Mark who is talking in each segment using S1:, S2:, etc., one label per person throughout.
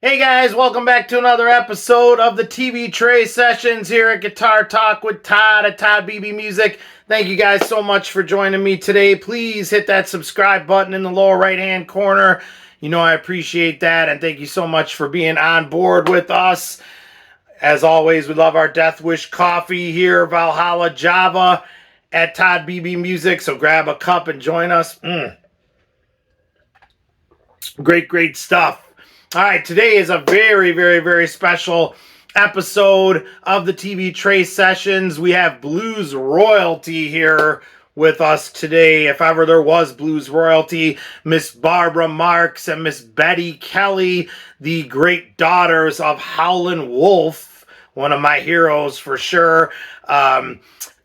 S1: Hey guys, welcome back to another episode of the TV Tray Sessions here at Guitar Talk with Todd at toddbeebemusic. Thank you guys so much for joining me today. Please hit that subscribe button in the lower right hand corner. You know I appreciate that, and thank you so much for being on board with us. As always, we love our Death Wish coffee here, Valhalla Java at toddbeebemusic, so grab a cup and join us. Great stuff. All right, today is a very special episode of the TV Tray Sessions. We have blues royalty here with us today. If ever there was blues royalty, Miss Barbra Marx and Miss Bettye Kelly, the great daughters of Howlin Wolf, one of my heroes for sure.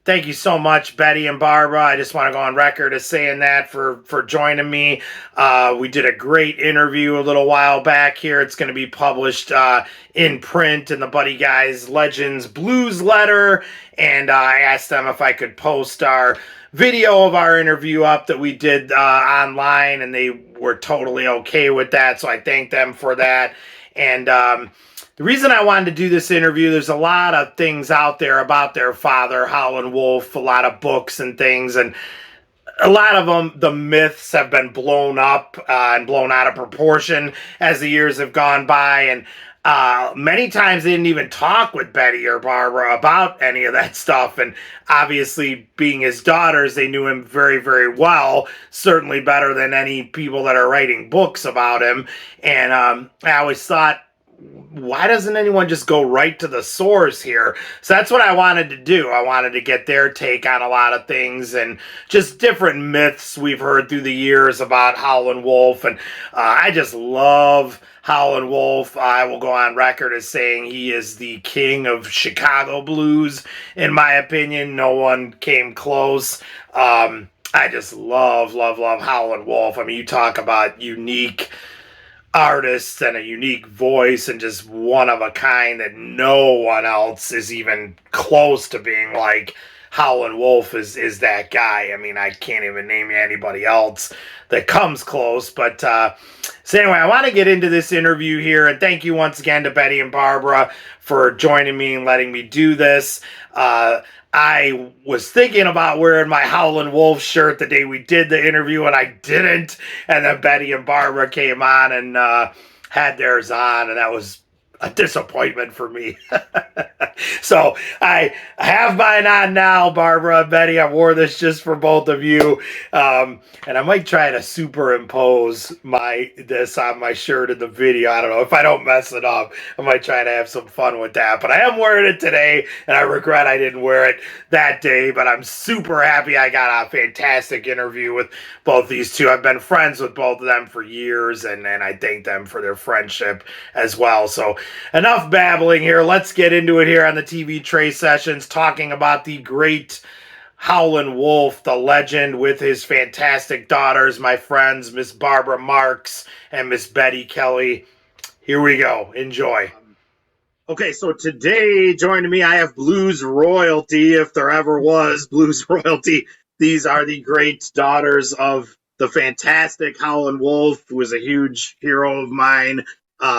S1: Thank you so much, Bettye and Barbra. I just want to go on record as saying that for joining me. We did a great interview a little while back here. It's going to be published in print in the Buddy Guys Legends Blues Letter. And I asked them if I could post our video of our interview up that we did online, and they were totally okay with that. So I thank them for that. And the reason I wanted to do this interview, there's a lot of things out there about their father, Howlin Wolf, a lot of books and things, and a lot of them, the myths have been blown up and blown out of proportion as the years have gone by, and many times they didn't even talk with Bettye or Barbra about any of that stuff, and obviously being his daughters, they knew him very well, certainly better than any people that are writing books about him, and I always thought, why doesn't anyone just go right to the source here? So that's what I wanted to do. I wanted to get their take on a lot of things and just different myths we've heard through the years about Howlin Wolf. And I just love Howlin Wolf. I will go on record as saying he is the king of Chicago blues. In my opinion, no one came close. I just love Howlin Wolf. I mean, you talk about unique artists and a unique voice and just one of a kind that no one else is even close to being like. Howlin Wolf is that guy. I mean, I can't even name you anybody else that comes close. But so anyway, I want to get into this interview here, and thank you once again to Bettye and Barbra for joining me and letting me do this. I was thinking about wearing my Howlin Wolf shirt the day we did the interview, and I didn't. And then Bettye and Barbra came on and had theirs on, and that was a disappointment for me. So I have mine on now, Barbra and Bettye. I wore this just for both of you. And I might try to superimpose this on my shirt in the video. I don't know. If I don't mess it up, I might try to have some fun with that. But I am wearing it today, and I regret I didn't wear it that day. But I'm super happy I got a fantastic interview with both these two. I've been friends with both of them for years, and I thank them for their friendship as well. So enough babbling here. Let's get into it here on the TV Tray Sessions, talking about the great Howlin Wolf, the legend, with his fantastic daughters, my friends, Miss Barbra Marx and Miss Bettye Kelly. Here we go. Enjoy. Okay, so today, joining me, I have blues royalty, if there ever was blues royalty. These are the great daughters of the fantastic Howlin Wolf, who was a huge hero of mine.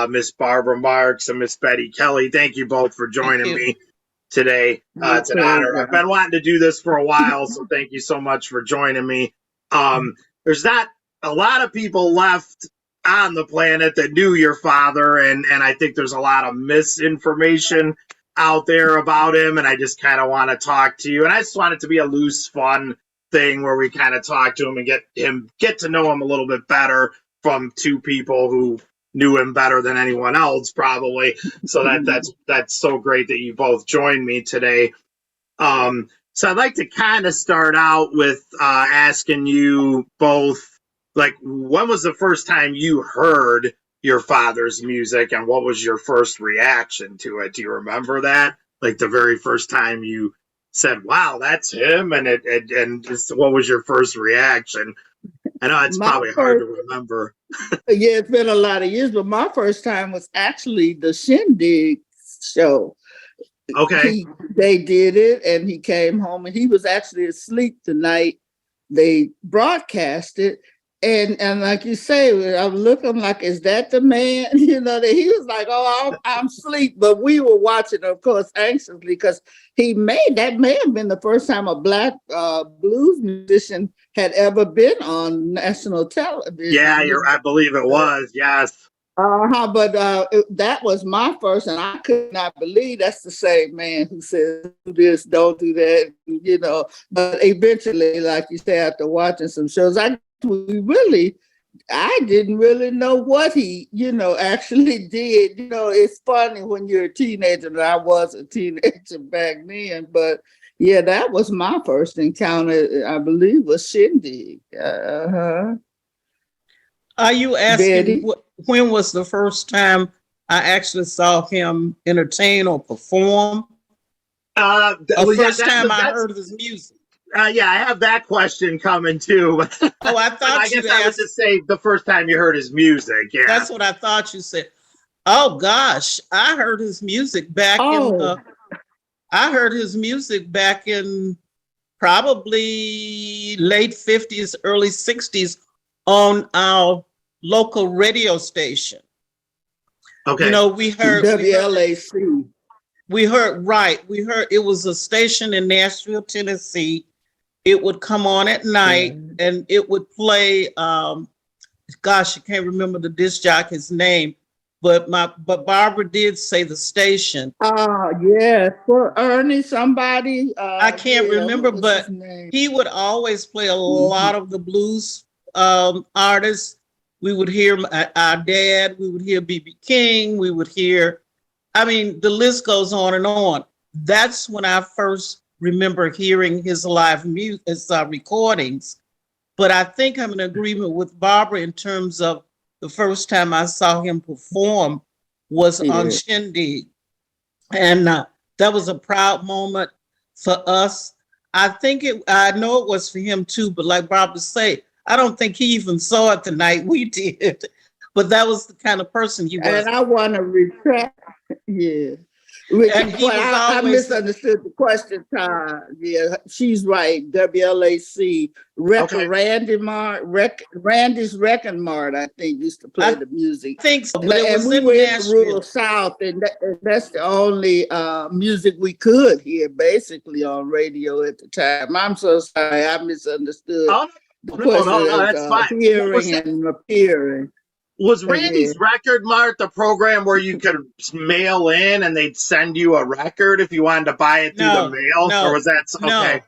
S1: Miss Barbra Marx and Miss Bettye Kelly, thank you both for joining me today. It's an honor. I've been wanting to do this for a while, so thank you so much for joining me. There's not a lot of people left on the planet that knew your father, and I think there's a lot of misinformation out there about him, and I just kind of want to talk to you. And I just want it to be a loose, fun thing where we kind of talk to him and get to know him a little bit better from two people who knew him better than anyone else, probably. So that's so great that you both joined me today. So I'd like to kind of start out with asking you both, like, when was the first time you heard your father's music, and what was your first reaction to it? Do you remember that? Like the very first time you said, "Wow, that's him," and what was your first reaction?
S2: I know it's probably hard to remember.
S3: Yeah, it's been a lot of years, but my first time was actually the Shindig show.
S2: Okay.
S3: They did it, and he came home, and he was actually asleep the night they broadcast it. And like you say, I'm looking like, is that the man? You know, that he was like, oh, I'm asleep. But we were watching, of course, anxiously, because that may have been the first time a black blues musician had ever been on national television.
S2: Yeah, I believe it was. Yes.
S3: But that was my first, and I could not believe that's the same man who says, do this, don't do that, you know. But eventually, like you say, after watching some shows, I didn't really know what he, actually did. You know, it's funny when you're a teenager, and I was a teenager back then, but yeah, that was my first encounter, I believe, was Shindig.
S4: Are you asking when was the first time I actually saw him entertain or perform? First time I heard his music.
S2: Yeah, I have that question coming too.
S4: Oh, I thought
S2: I guess I would just say the first time you heard his music. Yeah,
S4: that's what I thought you said. Oh gosh, I heard his music back in probably late 50s, early 60s on our local radio station.
S2: Okay.
S4: You know, we heard
S3: WLAC.
S4: We heard it was a station in Nashville, Tennessee. It would come on at night and it would play gosh, I can't remember the disc jockey's name, but Barbara did say the station.
S3: Yeah, for Ernie somebody.
S4: I can't remember, but he would always play a lot of the blues artists. We would hear our dad, we would hear B.B. King, we would hear, the list goes on and on. That's when I first remember hearing his live music, his recordings. But I think I'm in agreement with Barbara in terms of the first time I saw him perform was on Shindig. And that was a proud moment for us. I know it was for him too, but like Barbara said, I don't think he even saw it the night we did. But that was the kind of person he was.
S3: And I want to retract. Yeah. I misunderstood the question, Todd. Yeah, she's right. WLAC. Randy's Wrecking Mart, I think, used to play the music.
S4: I think so.
S3: And we were in the rural South, and that's the only music we could hear, basically, on radio at the time. I'm so sorry. I misunderstood.
S2: No, that's fine.
S3: Hearing and appearing.
S2: Was Randy's Record Mart the program where you could mail in and they'd send you a record if you wanted to buy it through the mail? Or was that okay?
S4: No.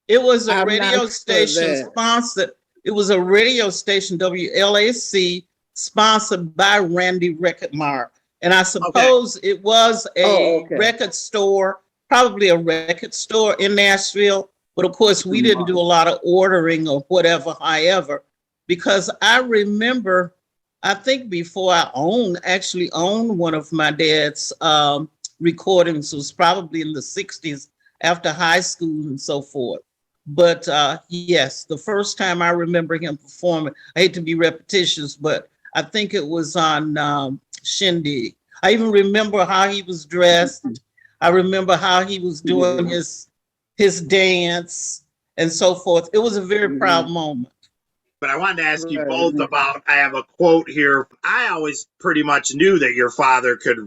S4: It was a radio station sponsored. It was a radio station, WLAC, sponsored by Randy Record Mart. And I suppose it was a record store, probably a record store in Nashville. But of course, we didn't do a lot of ordering or whatever, however, because I remember, I think before I actually owned one of my dad's recordings, was probably in the 60s after high school and so forth. But yes, the first time I remember him performing, I hate to be repetitious, but I think it was on Shindig. I even remember how he was dressed. I remember how he was doing his dance and so forth. It was a very proud moment.
S2: But I wanted to ask you both about, I have a quote here. I always pretty much knew that your father could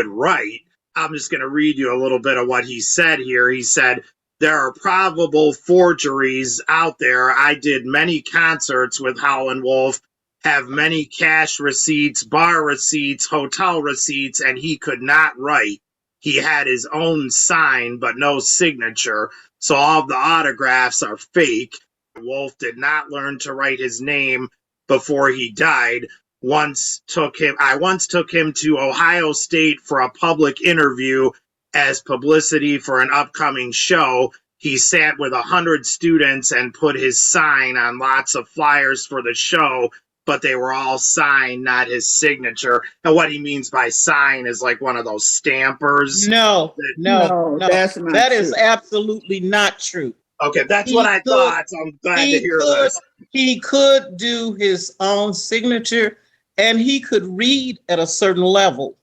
S2: write. I'm just going to read you a little bit of what he said here. He said, "There are probable forgeries out there. I did many concerts with Howlin Wolf, have many cash receipts, bar receipts, hotel receipts, and he could not write. He had his own sign, but no signature. So all of the autographs are fake. Wolf did not learn to write his name before he died. I once took him to Ohio State for a public interview as publicity for an upcoming show. He sat with 100 students and put his sign on lots of flyers for the show, but they were all signed, not his signature." And what he means by sign is like one of those stampers.
S4: No,
S3: that's not
S4: that
S3: true.
S4: is absolutely not true.
S2: Okay, that's what
S4: He
S2: I
S4: could,
S2: thought. So I'm glad to
S4: he
S2: hear
S4: could,
S2: this.
S4: he could do his own signature, and he could read at a certain level.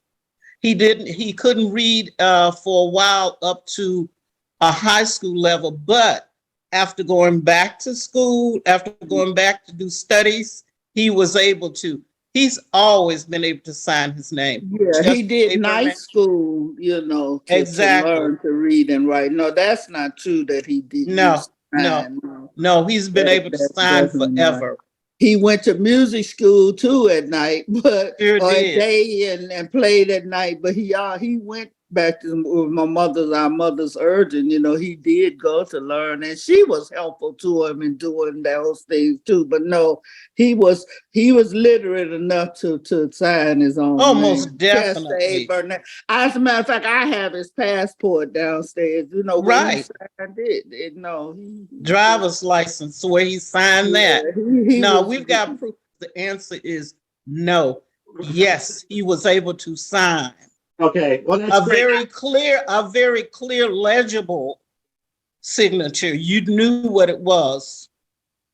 S4: He couldn't read for a while up to a high school level, but after going back to school, after going back to do studies, he was able to. He's always been able to sign his name.
S3: Yeah, he
S4: Just
S3: did
S4: paper
S3: night
S4: man.
S3: school, you know, to
S4: Exactly.
S3: learn to read and write. No, that's not true that he did
S4: No,
S3: use
S4: no,
S3: sign. No,
S4: no. He's been able to
S3: that's
S4: sign
S3: definitely not.
S4: forever.
S3: He went to music school too at night, but
S4: Sure
S3: or at
S4: did.
S3: day and played at night. But he went back to our mother's urging. You know, he did go to learn, and she was helpful to him in doing those things too. But no, he was literate enough to sign his own
S4: Oh,
S3: name.
S4: most definitely.
S3: As a matter of fact, I have his passport downstairs. You know, where he
S4: Right.
S3: signed it. No, he
S4: Driver's license where he signed that.
S3: he
S4: No,
S3: was,
S4: we've got proof. The answer is no. Yes, he was able to sign
S2: Okay, well, that's
S4: a
S2: great.
S4: very clear, legible signature. You knew what it was.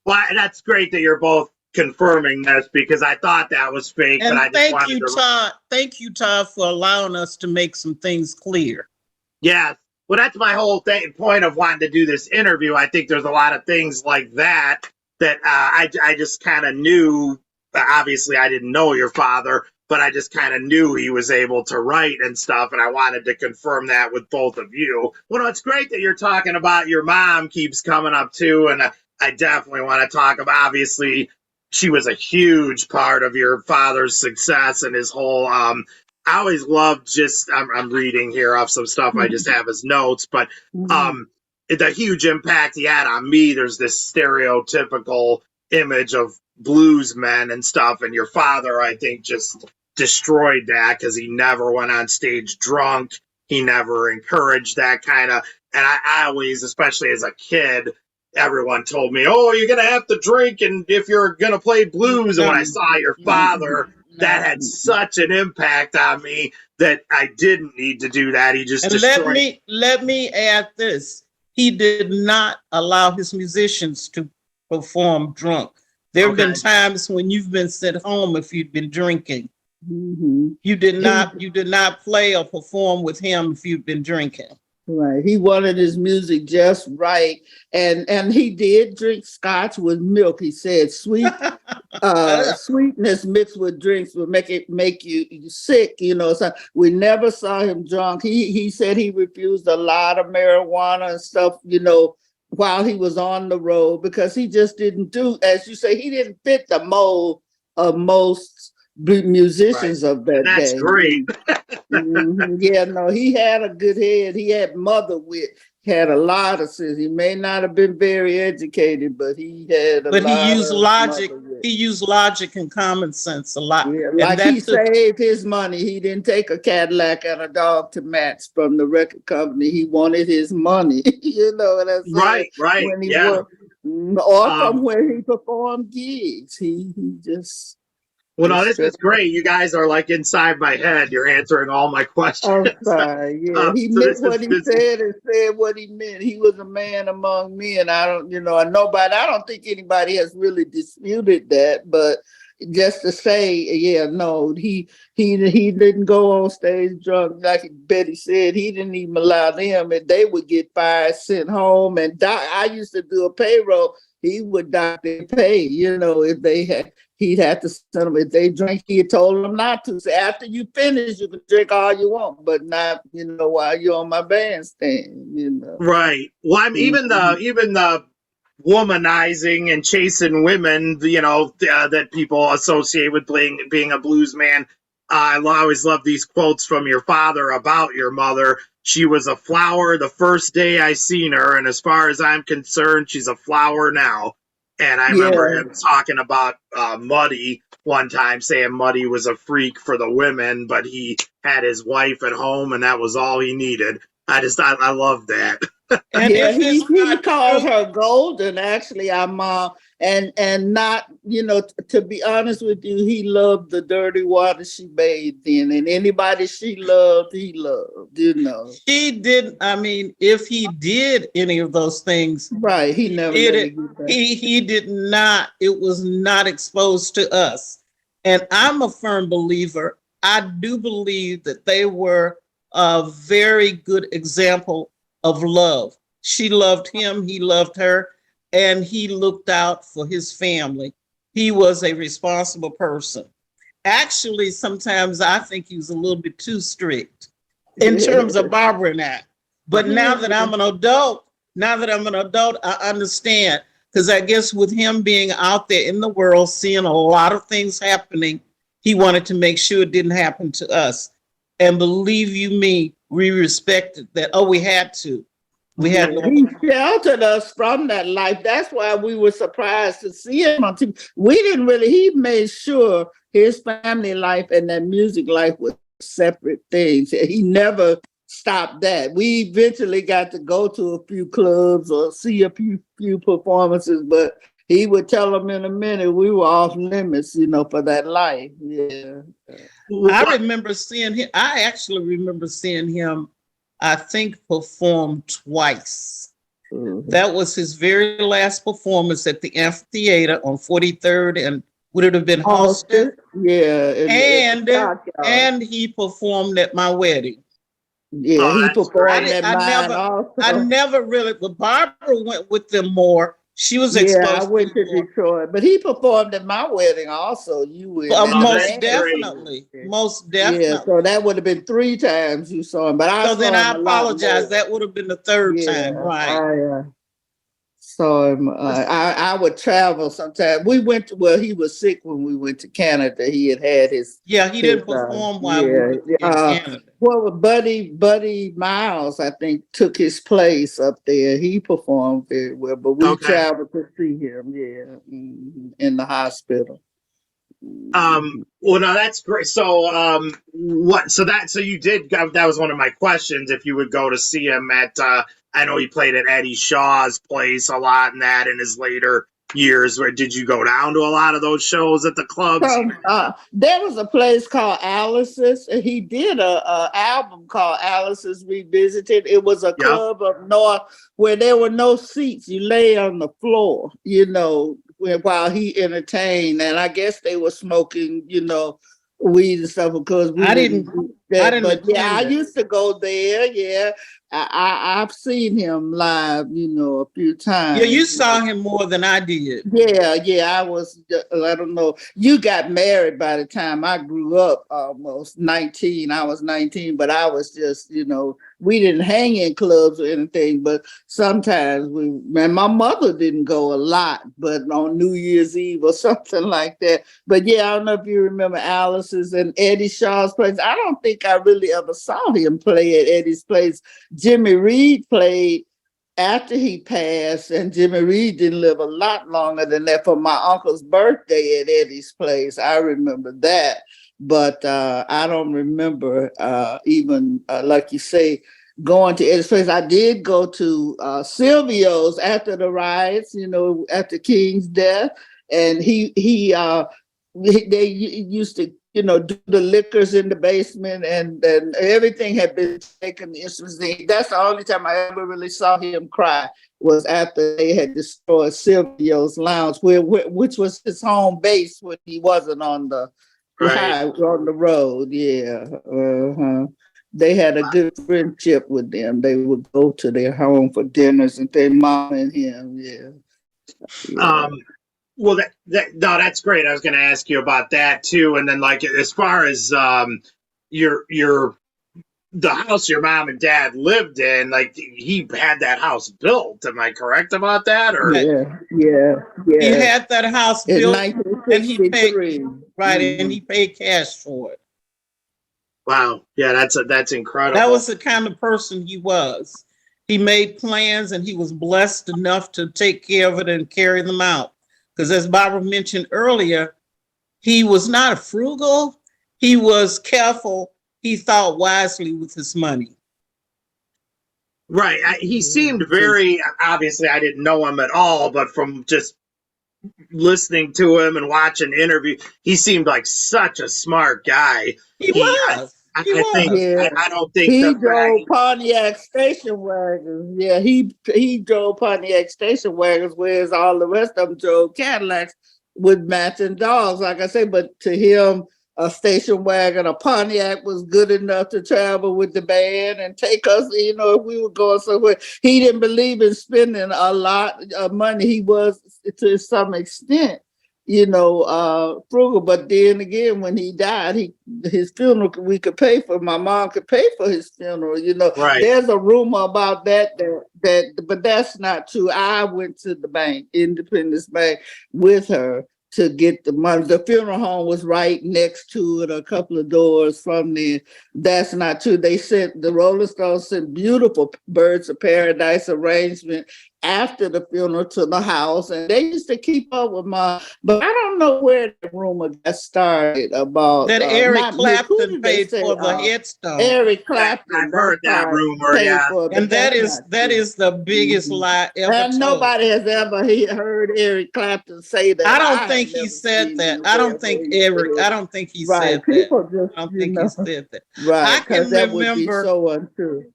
S2: Well, that's great that you're both confirming this because I thought that was fake, but
S4: And
S2: I just
S4: thank
S2: wanted
S4: you,
S2: to.
S4: Todd. Thank you, Todd, for allowing us to make some things clear.
S2: Yeah. Well, that's my whole point of wanting to do this interview. I think there's a lot of things like that I just kind of knew. Obviously, I didn't know your father, but I just kind of knew he was able to write and stuff, and I wanted to confirm that with both of you. Well, it's great that you're talking about your mom keeps coming up too, and I definitely want to talk about. Obviously, she was a huge part of your father's success and his whole. I always loved just. I'm reading here off some stuff I just have as notes, but the huge impact he had on me. There's this stereotypical image of blues men and stuff, and your father, I think, just destroyed that because he never went on stage drunk. He never encouraged that kind of. And I always, especially as a kid, everyone told me, "Oh, you're gonna have to drink, and if you're gonna play blues." And when I saw your father, that had such an impact on me that I didn't need to do that. He just destroyed.
S4: Let me add this. He did not allow his musicians to perform drunk. There have been times when you've been sent home if you'd been drinking. You did not play or perform with him if you'd been drinking.
S3: Right. He wanted his music just right. And he did drink scotch with milk. He said sweetness mixed with drinks would make you sick, you know. So we never saw him drunk. He said he refused a lot of marijuana and stuff, you know, while he was on the road because he just didn't do, as you say, he didn't fit the mold of most musicians of that day.
S2: That's great.
S3: Yeah, no, he had a good head. He had mother wit. He had a lot of sense. He may not have been very educated, but he had
S4: he used logic. He used logic and common sense a lot.
S3: Yeah, like he saved his money. He didn't take a Cadillac and a dog to match from the record company. He wanted his money. You know what I'm saying?
S2: Right.
S3: When he
S2: yeah.
S3: worked, or from where he performed gigs. He just.
S2: Well, no, this is great. You guys are like inside my head. You're answering all my questions.
S3: Oh, sorry. Yeah, he meant what he said and said what he meant. He was a man among men. I don't think anybody has really disputed that. But just to say, yeah, no, he didn't go on stage drunk. Like Betty said, he didn't even allow them, and they would get fired, sent home, and die. I used to do a payroll. He would dock their pay, you know, if they had. He'd have to send them if they drink. He had told them not to. So after you finish, you can drink all you want, but not, you know, while you're on my bandstand. You know,
S2: right? Well, even the womanizing and chasing women, you know, that people associate with being a blues man. I always love these quotes from your father about your mother. She was a flower the first day I seen her, and as far as I'm concerned, she's a flower now. And I remember him talking about Muddy one time, saying Muddy was a freak for the women, but he had his wife at home, and that was all he needed. I love that.
S3: And he called her golden. Actually, our mom, and not, to be honest with you, he loved the dirty water she bathed in, and anybody she loved, he loved,
S4: She did. I mean, if he did any of those things,
S3: right, he never
S4: did
S3: let
S4: it.
S3: it get back.
S4: He did not. It was not exposed to us. And I'm a firm believer. I do believe that they were a very good example of love. She loved him, he loved her, and he looked out for his family. He was a responsible person. Actually, sometimes I think he was a little bit too strict in terms of Barbara and I. But now that I'm an adult, I understand. Because I guess with him being out there in the world, seeing a lot of things happening, he wanted to make sure it didn't happen to us. And believe you me, we respected that. Oh, we had to. We had to.
S3: He sheltered us from that life. That's why we were surprised to see him on TV. We didn't really, he made sure his family life and that music life was separate things. He never stopped that. We eventually got to go to a few clubs or see a few performances, but he would tell them in a minute we were off limits, for that life. Yeah.
S4: I remember seeing him. I actually remember seeing him, I think, perform twice. Mm-hmm. That was his very last performance at the amphitheater on 43rd and would it have been Halsted?
S3: Yeah.
S4: And he performed at my wedding.
S3: Yeah, he performed at mine also.
S4: I never really, but Barbara went with them more. She was exposed.
S3: Yeah, I went to Detroit, but he performed at my wedding also. You were
S4: most definitely.
S3: Yeah, so that would have been 3 times you saw him. But I
S4: apologize. That would have been the 3rd time, right?
S3: I saw him. I would travel sometimes. We went to, he was sick when we went to Canada. He had his.
S4: Yeah, he didn't perform while we were in Canada.
S3: Well, Buddy Miles, I think, took his place up there. He performed very well, but we traveled to see him, in the hospital.
S2: Well, no, that's great. So, so you did, that was one of my questions, if you would go to see him at, I know he played at Eddie Shaw's place a lot and that in his later years. Where did you go down to a lot of those shows at the clubs?
S3: There was a place called Alice's, and he did a album called Alice's Revisited. It was a club up north where there were no seats. You lay on the floor, while he entertained, and I guess they were smoking, weed and stuff because I didn't. I used to go there. Yeah, I've seen him live, a few times.
S4: Yeah, you saw him more than I did.
S3: Yeah. I was. I don't know. You got married by the time I grew up, almost 19. I was 19, but I was just, we didn't hang in clubs or anything, but sometimes and my mother didn't go a lot, but on New Year's Eve or something like that. But yeah, I don't know if you remember Alice's and Eddie Shaw's place. I don't think I really ever saw him play at Eddie's place. Jimmy Reed played after he passed, and Jimmy Reed didn't live a lot longer than that, for my uncle's birthday at Eddie's place. I remember that. But I don't remember even, like you say, going to Eddie's place. I did go to Silvio's after the riots, after King's death. And they used to, do the liquors in the basement, and everything had been taken. That's the only time I ever really saw him cry, was after they had destroyed Silvio's Lounge, which was his home base when he wasn't on the on the road. Yeah. They had a good friendship with them. They would go to their home for dinners, and their mom and him. Yeah.
S2: Well, no, that's great. I was going to ask you about that too. And then, like, as far as the house your mom and dad lived in, like, he had that house built. Am I correct about that? Or
S3: yeah.
S4: He had that house built, and he paid and he paid cash for it.
S2: Wow, yeah, that's incredible.
S4: That was the kind of person he was. He made plans, and he was blessed enough to take care of it and carry them out. Because as Barbara mentioned earlier, he was not frugal. He was careful. He thought wisely with his money.
S2: Right. He seemed very, obviously I didn't know him at all, but from just listening to him and watching interview, he seemed like such a smart guy.
S4: He was.
S2: I think
S3: Yeah.
S2: I don't think
S3: He
S2: the
S3: drove
S2: fact,
S3: Pontiac station wagons. Yeah, he drove Pontiac station wagons, whereas all the rest of them drove Cadillacs with matching dogs. Like I say, but to him, a station wagon, a Pontiac was good enough to travel with the band and take us. You know, if we were going somewhere, he didn't believe in spending a lot of money. He was to some extent, you know, frugal. But then again, when he died, his funeral we could pay for. My mom could pay for his funeral. You know,
S2: right?
S3: there's a rumor about that, but that's not true. I went to the bank, Independence Bank, with her to get the money. The funeral home was right next to it, a couple of doors from there. That's not true. They sent the Rolling Stones sent beautiful Birds of Paradise arrangement after the funeral to the house, and they used to keep up with my. But I don't know where the rumor got started about
S4: that Eric Clapton paid
S3: say,
S4: for the headstone.
S3: Eric Clapton.
S2: I've heard that rumor, yeah.
S4: And that is the biggest lie ever
S3: and
S4: told.
S3: Nobody has ever heard Eric Clapton say that.
S4: I don't think he said that. I don't think Eric. I don't think he said that.
S3: Just,
S4: I don't think he said that.
S3: Right,
S4: I can
S3: that
S4: remember.
S3: Would be so untrue.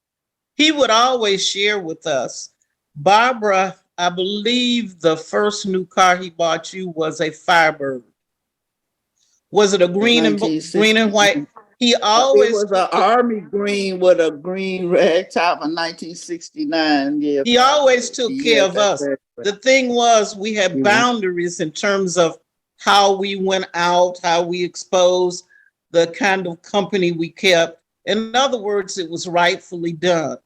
S4: He would always share with us, Barbara. I believe the first new car he bought you was a Firebird. Was it a green and white? He always
S3: it was an army green with a green rag top in 1969. Yeah,
S4: he always took care of us. The thing was, we had boundaries in terms of how we went out, how we exposed, the kind of company we kept. In other words, it was rightfully done.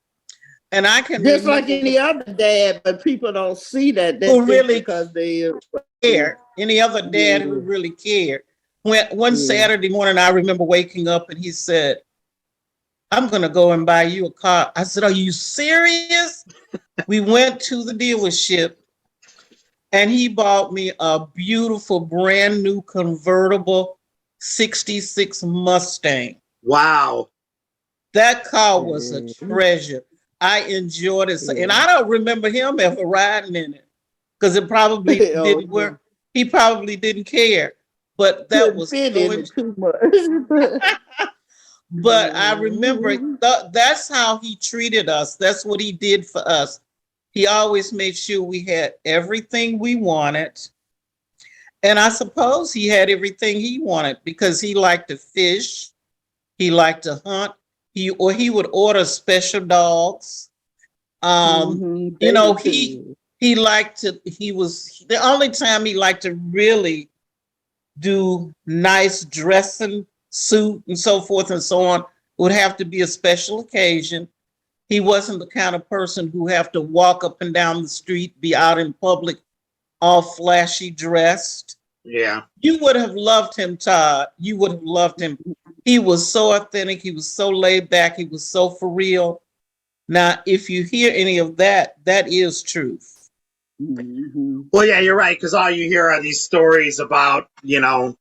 S4: And I can
S3: just like any other dad, but people don't see that.
S4: Who really
S3: because they
S4: care. Any other dad who really cared. One Saturday morning, I remember waking up and he said, "I'm going to go and buy you a car." I said, "Are you serious?" We went to the dealership and he bought me a beautiful brand new convertible 66 Mustang.
S2: Wow.
S4: That car was a treasure. I enjoyed it. And I don't remember him ever riding in it because it probably didn't work. He probably didn't care. But that was so
S3: too much.
S4: But I remember that's how he treated us. That's what he did for us. He always made sure we had everything we wanted. And I suppose he had everything he wanted because he liked to fish. He liked to hunt. He would order special dogs. You know, he liked to, the only time he liked to really do nice dressing, suit and so forth and so on would have to be a special occasion. He wasn't the kind of person who have to walk up and down the street, be out in public, all flashy dressed.
S2: Yeah.
S4: You would have loved him, Todd. You would have loved him. He was so authentic. He was so laid back. He was so for real. Now, if you hear any of that, that is truth.
S2: Well, yeah, you're right, because all you hear are these stories about, you know,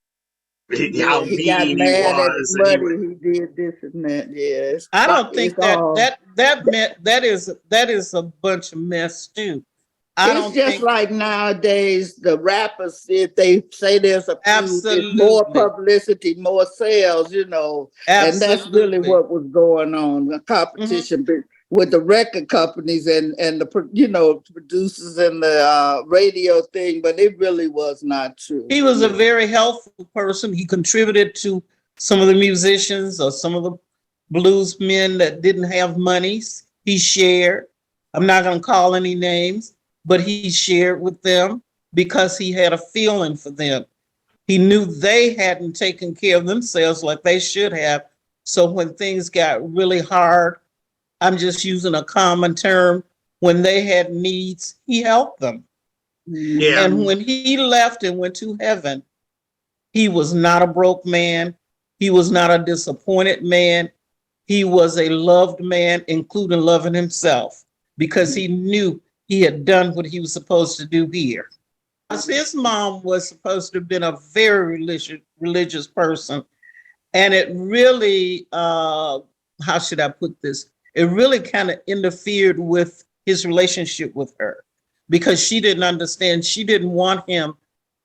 S2: how mean he was.
S3: He did this and that. Yes,
S4: I don't think that is a bunch of mess too.
S3: It's just like nowadays the rappers, if they say there's a feud, more publicity, more sales, you know, and that's really what was going on. The competition with the record companies and the, you know, producers and the radio thing, but it really was not true.
S4: He was a very helpful person. He contributed to some of the musicians or some of the blues men that didn't have monies. He shared. I'm not going to call any names, but he shared with them because he had a feeling for them. He knew they hadn't taken care of themselves like they should have. So when things got really hard, I'm just using a common term, when they had needs, he helped them.
S2: Yeah.
S4: And when he left and went to heaven, he was not a broke man. He was not a disappointed man. He was a loved man, including loving himself, because he knew he had done what he was supposed to do here. His mom was supposed to have been a very religious person. And it really, how should I put this? It really kind of interfered with his relationship with her because she didn't understand. She didn't want him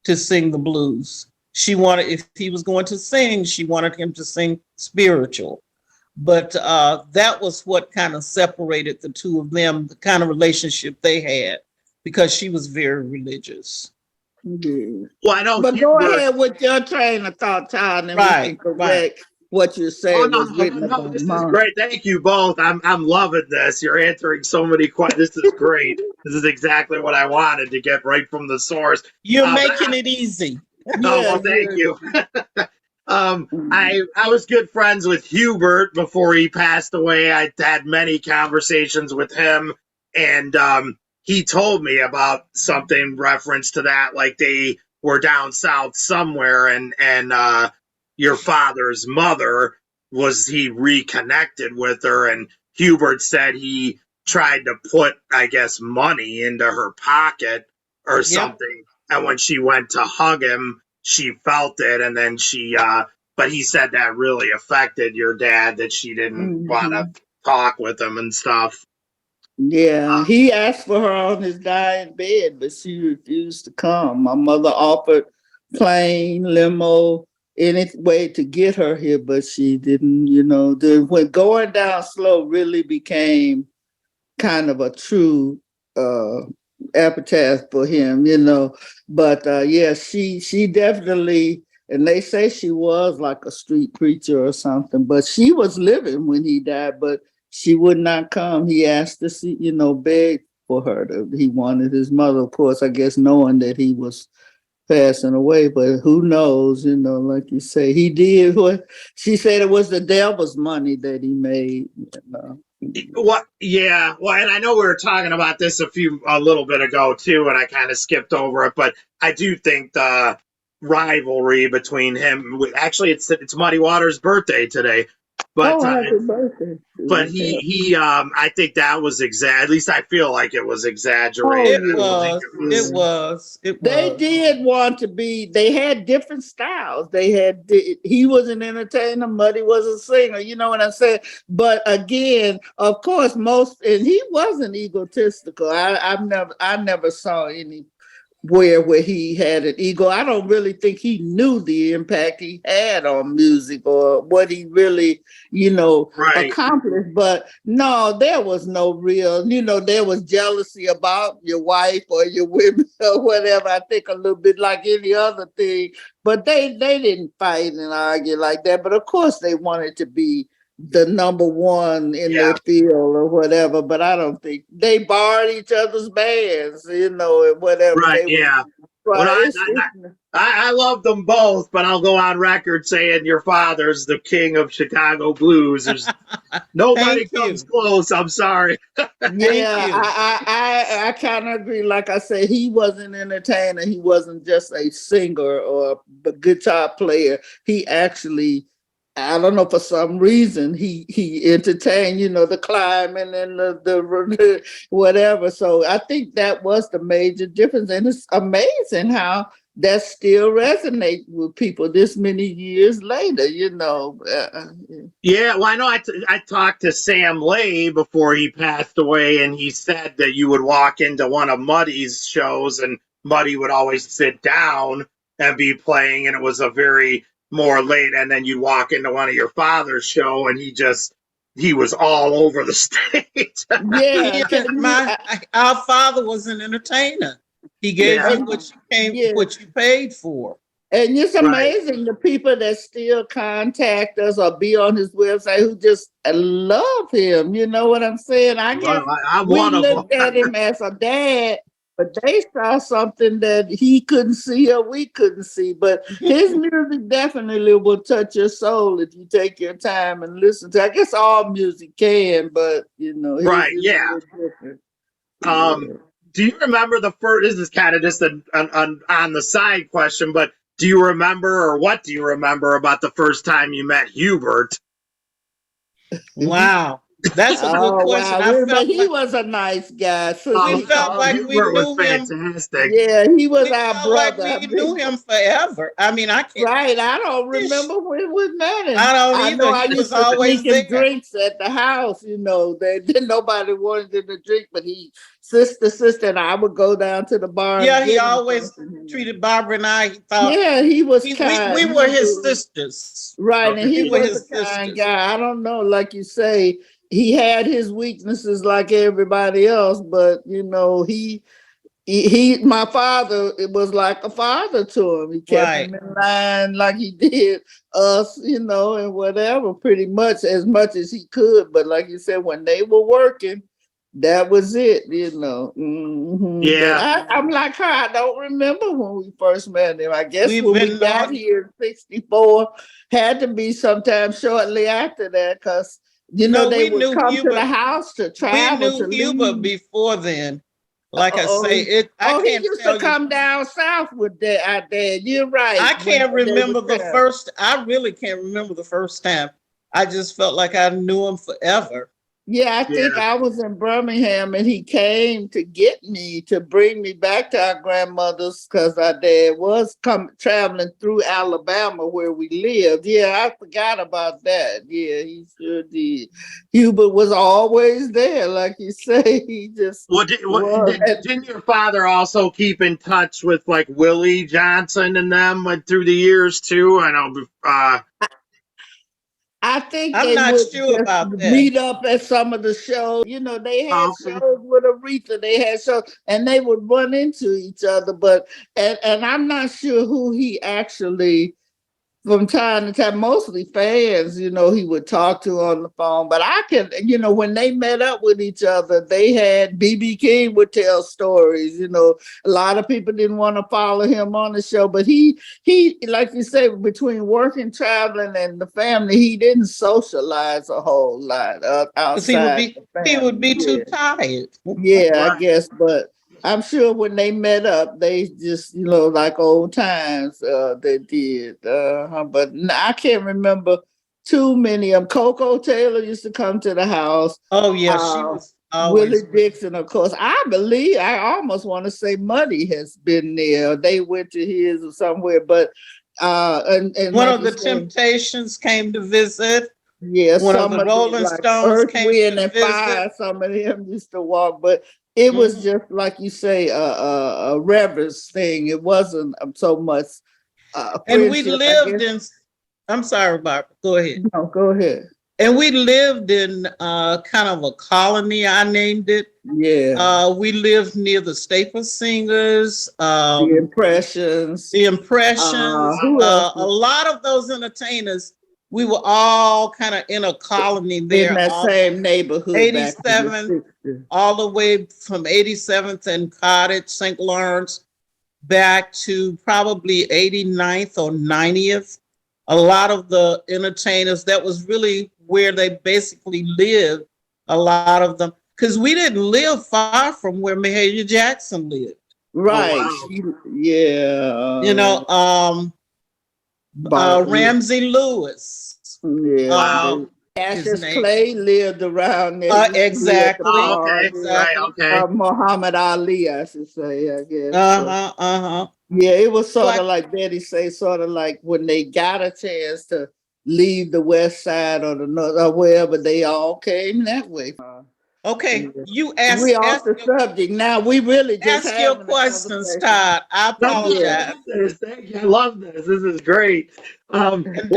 S4: to sing the blues. She wanted, if he was going to sing, she wanted him to sing spiritual. But that was what kind of separated the two of them, the kind of relationship they had, because she was very religious.
S3: Yeah.
S2: Well, I know.
S3: But go ahead with your train of thought, Todd, and we can correct what you said was written about
S2: this
S3: Mom.
S2: is great. Thank you both. I'm loving this. You're answering so many questions. This is great. This is exactly what I wanted to get right from the source.
S4: You're making it easy.
S2: Well, thank you. I was good friends with Hubert before he passed away. I had many conversations with him, and he told me about something reference to that, like they were down south somewhere, and your father's mother he reconnected with her, and Hubert said he tried to put, I guess, money into her pocket or something. And when she went to hug him, she felt it, and then but he said that really affected your dad, that she didn't want to talk with him and stuff.
S3: Yeah, he asked for her on his dying bed, but she refused to come. My mother offered plane, limo, any way to get her here, but she didn't, when going down slow really became kind of a true epitaph for him, But she definitely, and they say she was like a street preacher or something, but she was living when he died, but she would not come. He asked to see, beg for her. He wanted his mother, of course, I guess, knowing that he was passing away, but who knows, like you say, he did what she said it was the devil's money that he made.
S2: What? Yeah. Well, and I know we were talking about this a little bit ago too, and I kind of skipped over it, but I do think the rivalry between him, actually, it's Muddy Waters' birthday today, but
S3: happy birthday!
S2: But I think that was at least I feel like it was exaggerated.
S4: It was.
S3: They did want to be. They had different styles. He was an entertainer. Muddy was a singer. You know what I'm saying? But again, of course, and he wasn't egotistical. I never saw any where he had an ego. I don't really think he knew the impact he had on music or what he really, accomplished. But no, there was no real, there was jealousy about your wife or your women or whatever. I think a little bit like any other thing, but they didn't fight and argue like that. But of course they wanted to be the number one in their field or whatever, but I don't think they borrowed each other's bands, and whatever.
S2: Right, Well, I love them both, but I'll go on record saying your father's the king of Chicago blues. There's nobody comes close. I'm sorry.
S3: I kind of agree. Like I said, he wasn't an entertainer. He wasn't just a singer or a guitar player. He actually, I don't know, for some reason he entertained, the climbing and the whatever. So I think that was the major difference, and it's amazing how that still resonates with people this many years later.
S2: Yeah, well, I know. I talked to Sam Lay before he passed away, and he said that you would walk into one of Muddy's shows, and Muddy would always sit down and be playing, and it was a very more late, and then you walk into one of your father's show and he was all over the stage.
S4: Our father was an entertainer. He gave you what you paid for.
S3: And it's amazing the people that still contact us or be on his website who just love him. You know what I'm saying? I guess we looked at him as a dad, but they saw something that he couldn't see or we couldn't see. But his music definitely will touch your soul if you take your time and listen to it. I guess all music can, but
S2: Right, yeah. Do you remember the first? This is kind of just on the side question, but do you remember, or what do you remember about the first time you met Hubert?
S4: Wow. That's a good question.
S3: Wow. But he was a nice guy. So
S4: we felt like we
S2: Hubert was
S4: knew him.
S2: fantastic.
S3: Yeah, he was
S4: We
S3: our
S4: felt like
S3: brother.
S4: we knew him forever. I mean, I can't.
S3: Right. I don't remember when we met him.
S4: I don't
S3: I
S4: either.
S3: know I
S4: He
S3: used
S4: was
S3: to
S4: always
S3: sneak him
S4: there.
S3: drinks at the house, nobody wanted him to drink, but sister, and I would go down to the bar.
S4: Yeah,
S3: and
S4: he
S3: get him
S4: always
S3: something.
S4: treated Barbara and I. He thought
S3: Yeah, he was
S4: we
S3: kind.
S4: were his sisters.
S3: Right,
S2: Okay.
S3: and he
S4: We were
S3: was
S4: his
S3: a kind
S4: sisters.
S3: guy. I don't know, like you say, he had his weaknesses like everybody else, but my father, it was like a father to him. He kept him in line like he did us, and whatever, pretty much as he could. But like you said, when they were working, that was it, Mm-hmm.
S2: Yeah.
S3: But I'm like her. I don't remember when we first met him. I guess when we got here in '64, had to be sometime shortly after that, because they would come to the house to travel.
S4: We knew Hubert before then. Like I say,
S3: he used to come down south with our dad. You're right.
S4: I can't remember the first. I really can't remember the first time. I just felt like I knew him forever.
S3: Yeah, I think I was in Birmingham and he came to get me, to bring me back to our grandmother's, because our dad was traveling through Alabama where we lived. Yeah, I forgot about that. Yeah, he sure did. Hubert was always there, like you say. He just
S2: didn't your father also keep in touch with like Willie Johnson and them went through the years too? I know.
S3: I think
S4: I'm
S3: they
S4: not
S3: would
S4: sure about that.
S3: meet up at some of the shows. They had shows with Aretha. They had shows, and they would run into each other. But and I'm not sure who he actually, from time to time, mostly fans, he would talk to on the phone. But I can, when they met up with each other, they had BB King would tell stories. A lot of people didn't want to follow him on the show, but he, like you say, between working, traveling, and the family, he didn't socialize a whole lot outside.
S4: He would be too tired.
S3: Yeah, I guess, but I'm sure when they met up, they just, like old times, they did. But I can't remember too many of them. Coco Taylor used to come to the house.
S4: Oh, yeah, she was always.
S3: Willie Dixon, of course. I almost want to say Muddy has been there. They went to his or somewhere, but and
S4: one of the Temptations came to visit.
S3: Yeah,
S4: one of the Rolling Stones
S3: Earth,
S4: came
S3: Wind,
S4: to
S3: and
S4: visit.
S3: Fire. Some of them used to walk, but it was just like you say, a reverence thing. It wasn't so much.
S4: And we lived in. I'm sorry, Barbara. Go ahead.
S3: No, go ahead.
S4: And we lived in kind of a colony. I named it.
S3: Yeah.
S4: We lived near the Staple Singers.
S3: The Impressions.
S4: A lot of those entertainers. We were all kind of in a colony there.
S3: In that same neighborhood.
S4: 87th, all the way from 87th and Cottage, St. Lawrence, back to probably 89th or 90th. A lot of the entertainers, that was really where they basically lived, a lot of them. Because we didn't live far from where Mahalia Jackson lived.
S3: Right. Oh, wow.
S4: Ramsey Lewis.
S3: Yeah. Cassius Clay lived around there.
S4: Exactly.
S2: Okay.
S3: Muhammad Ali, I should say, I guess. Yeah, it was sort of like Betty say, sort of like when they got a chance to leave the west side or the north or wherever, they all came that way.
S4: Okay, you asked.
S3: We off the subject now. We really just
S4: ask your questions, Todd. I apologize.
S2: I love this. This is great.
S4: And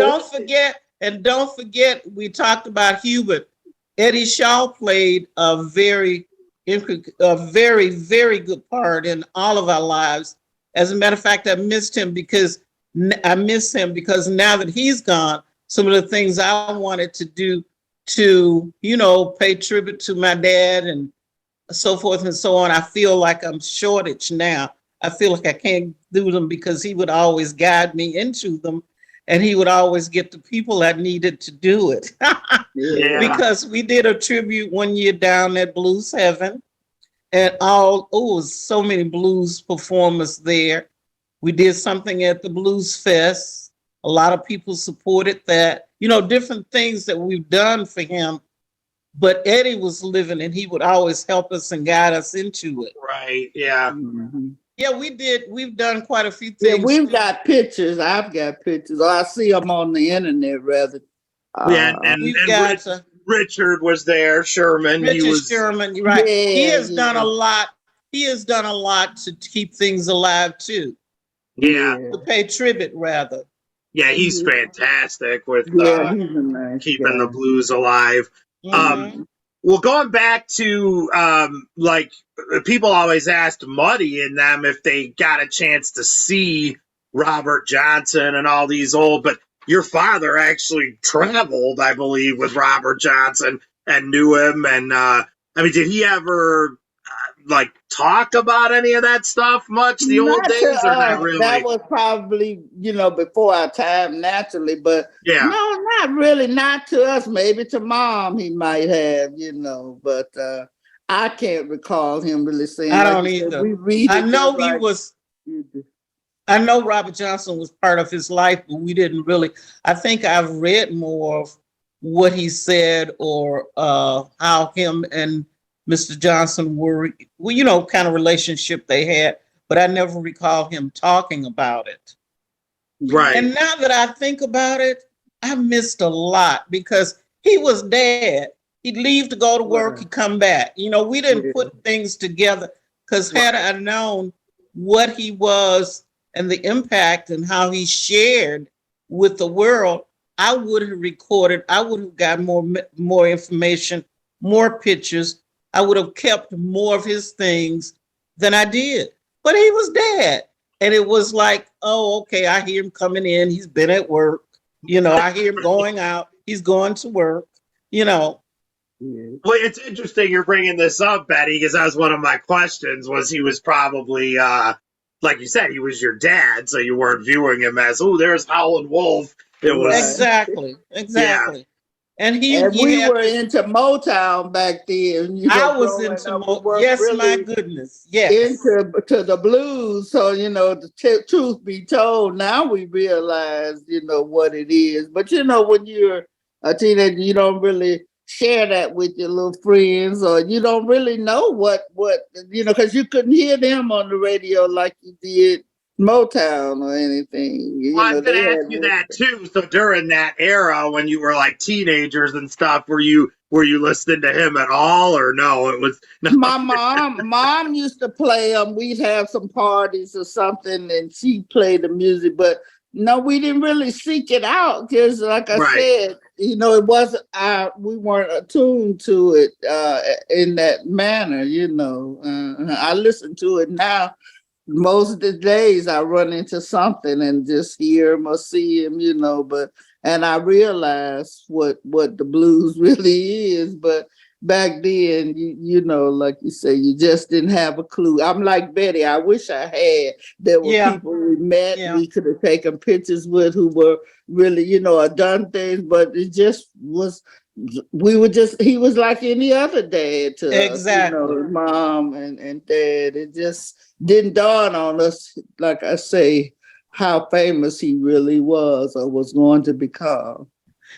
S4: don't forget, we talked about Hubert. Eddie Shaw played a very, very good part in all of our lives. As a matter of fact, I miss him because now that he's gone, some of the things I wanted to do to, pay tribute to my dad and so forth and so on, I feel like I'm shortage now. I feel like I can't do them because he would always guide me into them. And he would always get the people I needed to do it. Because we did a tribute one year down at Blues Heaven. And so many blues performers there. We did something at the Blues Fest. A lot of people supported that. Different things that we've done for him but Eddie was living and he would always help us and guide us into it.
S2: Right. Yeah.
S3: Mm-hmm.
S4: Yeah, we did. We've done quite a few
S3: Yeah,
S4: things.
S3: we've got pictures. I've got pictures. Or I see them on the internet rather.
S2: Yeah, and
S4: we've got
S2: Richard was there. Sherman.
S4: Richard
S2: He was
S4: Sherman, right?
S3: Yeah,
S4: he has done a lot. He has done a lot to keep things alive too.
S2: Yeah.
S4: To pay tribute, rather.
S2: Yeah, he's fantastic with
S3: he's a nice
S2: keeping
S3: guy.
S2: the blues alive.
S4: Mm-hmm.
S2: Well, going back to like people always asked Muddy and them if they got a chance to see Robert Johnson and all these old, but your father actually traveled, I believe, with Robert Johnson and knew him. And I mean, did he ever like talk about any of that stuff much? The old days, or not really?
S3: That was probably, before our time, naturally, but
S2: yeah,
S3: no, not really. Not to us. Maybe to Mom, he might have, but I can't recall him really saying.
S4: I don't either.
S3: We read.
S4: I know he was. I know Robert Johnson was part of his life, but we didn't really. I think I've read more of what he said or how him and Mr. Johnson were, kind of relationship they had, but I never recall him talking about it.
S2: Right.
S4: And now that I think about it, I missed a lot because he was Dad. He'd leave to go to work, he'd come back. We didn't put things together because had I known what he was and the impact and how he shared with the world, I would have recorded, I would have got more information, more pictures. I would have kept more of his things than I did. But he was Dad. And it was like, oh, okay, I hear him coming in. He's been at work. I hear him going out. He's going to work,
S2: Well, it's interesting you're bringing this up, Betty, because that was one of my questions, was he was probably, like you said, he was your dad, so you weren't viewing him as, oh, there's Howlin Wolf. It was
S4: Exactly.
S3: Yeah.
S4: And
S3: we were into Motown back then.
S4: I was into Motown. Yes, really my goodness. Yes.
S3: To the blues. So, the truth be told, now we realize, what it is. But, when you're a teenager, you don't really share that with your little friends, or you don't really know what because you couldn't hear them on the radio like you did Motown or anything.
S2: Well, I was going to ask you that too. So during that era, when you were like teenagers and stuff, were you listening to him at all, or no? It was no.
S3: My mom used to play them. We'd have some parties or something, and she played the music. But no, we didn't really seek it out because, like I said, it wasn't. We weren't attuned to it in that manner. I listen to it now. Most of the days I run into something and just hear him or see him, and I realize what the blues really is. But back then, like you say, you just didn't have a clue. I'm like Betty. I wish I had. There were people we met, we could have taken pictures with who were really, done things, but it just was. He was like any other dad to us, Mom and Dad. It just didn't dawn on us, like I say, how famous he really was or was going to become.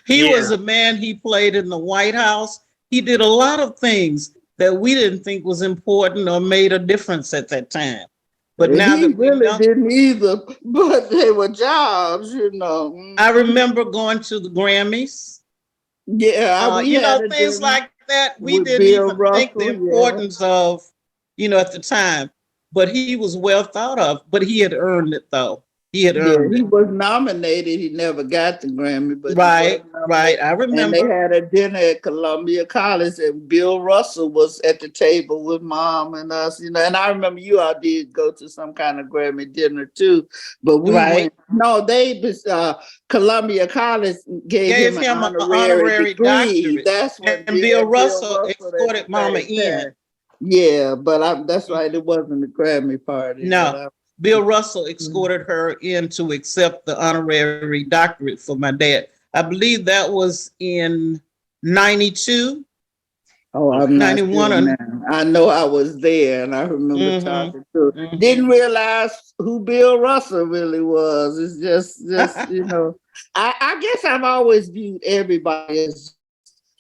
S4: He was a man. He played in the White House. He did a lot of things that we didn't think was important or made a difference at that time. But now
S3: he really didn't either, but they were jobs,
S4: I remember going to the Grammys.
S3: Yeah,
S4: things like that. We didn't even think the importance of, at the time. But he was well thought of. But he had earned it, though. He had earned it.
S3: He was nominated. He never got the Grammy. But
S4: right. I remember.
S3: And they had a dinner at Columbia College, and Bill Russell was at the table with Mom and us. And I remember you all did go to some kind of Grammy dinner too. But we went. No, Columbia College gave him an honorary degree. That's what.
S4: And Bill Russell escorted Mama in.
S3: Yeah, but that's right. It wasn't a Grammy party.
S4: No. Bill Russell escorted her in to accept the honorary doctorate for my dad. I believe that was in 92.
S3: Oh, I'm 91. Sure, I know I was there, and I remember talking to her. Didn't realize who Bill Russell really was. It's just I guess I've always viewed everybody as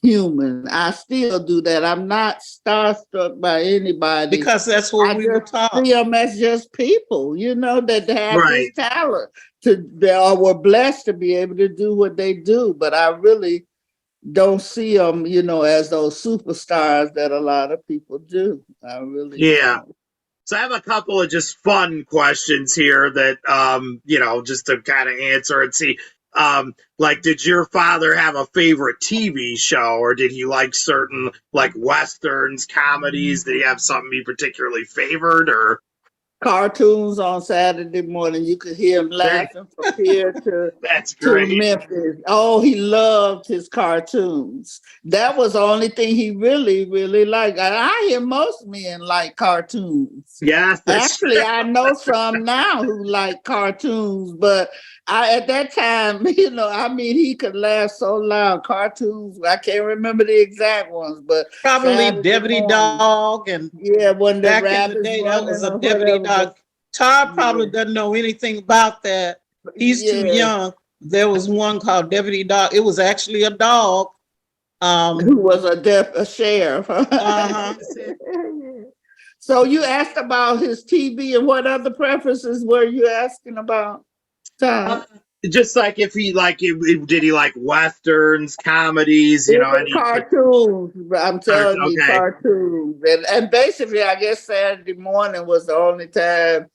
S3: human. I still do that. I'm not starstruck by anybody
S4: because that's what we were taught.
S3: See them as just people, that have
S2: Right.
S3: this talent they were blessed to be able to do what they do. But I really don't see them, as those superstars that a lot of people do. I really don't.
S2: So I have a couple of just fun questions here that, just to kind of answer and see. Like, did your father have a favorite TV show, or did he like certain like westerns, comedies? Did he have something he particularly favored, or
S3: cartoons on Saturday morning? You could hear him laughing from here to
S2: that's great.
S3: To Memphis. Oh, he loved his cartoons. That was the only thing he really, really liked. And I hear most men like cartoons.
S2: Yes,
S3: actually, I know some now who like cartoons, but at that time, he could laugh so loud. Cartoons, I can't remember the exact ones, but
S4: probably Deputy Dog, and
S3: when
S4: back in the day that was a Deputy Dog. Todd probably doesn't know anything about that. He's too young. There was one called Deputy Dog. It was actually a dog.
S3: Who was a sheriff. Uh-huh. So you asked about his TV, and what other preferences were you asking about, Todd?
S2: Just like if he did he like westerns, comedies, any
S3: cartoons. I'm telling you, cartoons. And basically, I guess Saturday morning was the only time.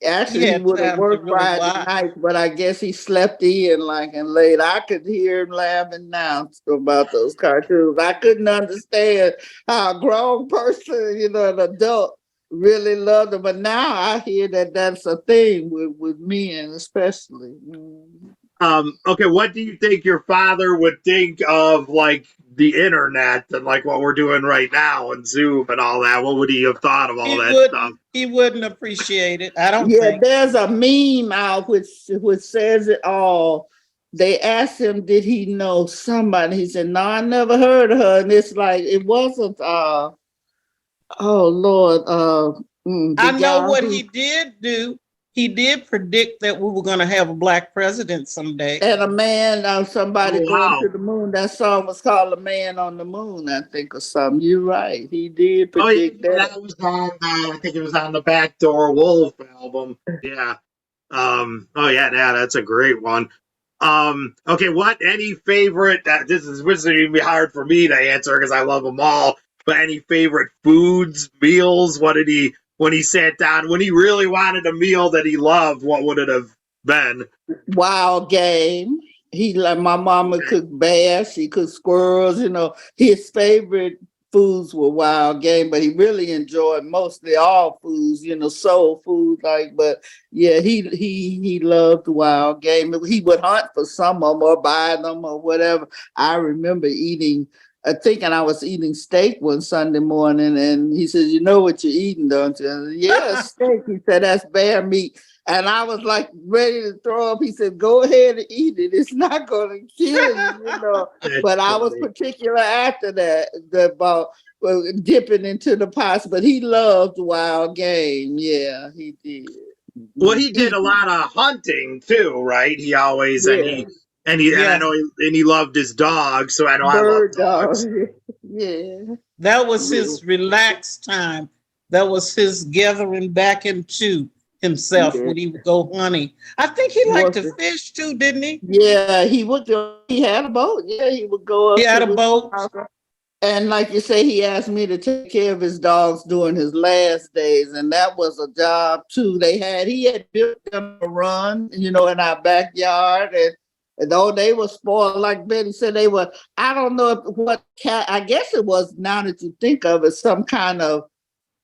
S3: Actually, he would have worked Friday night, but I guess he slept in and late. I could hear him laughing now about those cartoons. I couldn't understand how a grown person, an adult, really loved them. But now I hear that that's a thing with men, especially.
S2: Okay, what do you think your father would think of like the internet and like what we're doing right now and Zoom and all that? What would he have thought of all that stuff?
S4: He wouldn't appreciate it. I don't think.
S3: There's a meme out which says it all. They asked him, did he know somebody? He said, no, I never heard of her. And it's like, it wasn't, oh Lord.
S4: I know what he did do. He did predict that we were going to have a black president someday.
S3: And a man, somebody going to the moon. That song was called "A Man on the Moon," I think, or something. You're right. He did predict that.
S2: That was on, I think it was on the Backdoor Wolf album. Yeah. That's a great one. Okay, any favorite? This is going to be hard for me to answer because I love them all. But any favorite foods, meals? What did he? When he sat down, when he really wanted a meal that he loved, what would it have been?
S3: Wild game. My mama cooked bass, she cooked squirrels, his favorite foods were wild game, but he really enjoyed mostly all foods, soul food, he loved wild game. He would hunt for some of them or buy them or whatever. I remember thinking I was eating steak one Sunday morning, and he says, "You know what you're eating, don't you?" And, yeah, steak. He said, "That's bear meat." And I was like ready to throw up. He said, "Go ahead and eat it. It's not going to kill you, But I was particular after that about dipping into the pots. But he loved wild game. Yeah, he did.
S2: Well, he did a lot of hunting too, right? He always and he loved his dog, so I know
S3: Bird
S2: I love dogs.
S3: Yeah.
S4: That was his relaxed time. That was his gathering back into himself when he would go hunting. I think he liked to fish too, didn't he?
S3: Yeah, he would go. He had a boat. Yeah, he would go up.
S4: He had a boat.
S3: And like you say, he asked me to take care of his dogs during his last days, and that was a job too. He had built them a run, in our backyard, and though they were spoiled, like Betty said, they were. I don't know what cat. I guess it was. Now that you think of it, some kind of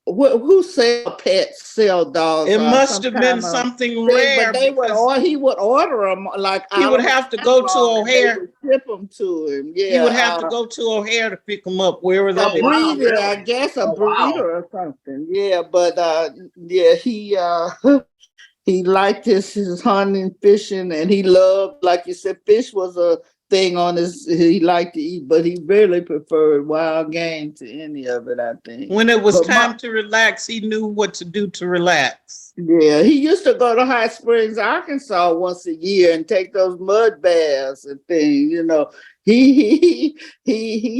S3: who sell dogs.
S4: It must have been something rare.
S3: But he would order them
S4: he would have to go to O'Hare.
S3: Ship them to him. Yeah,
S4: he would have to go to O'Hare to pick them up. Where were they?
S3: A breeder, I guess, a breeder or something. Yeah, but he liked his hunting, fishing, and he loved, like you said, fish was a thing he liked to eat, but he really preferred wild game to any of it, I think.
S4: When it was time to relax, he knew what to do to relax.
S3: Yeah, he used to go to Hot Springs, Arkansas once a year and take those mud baths and things. He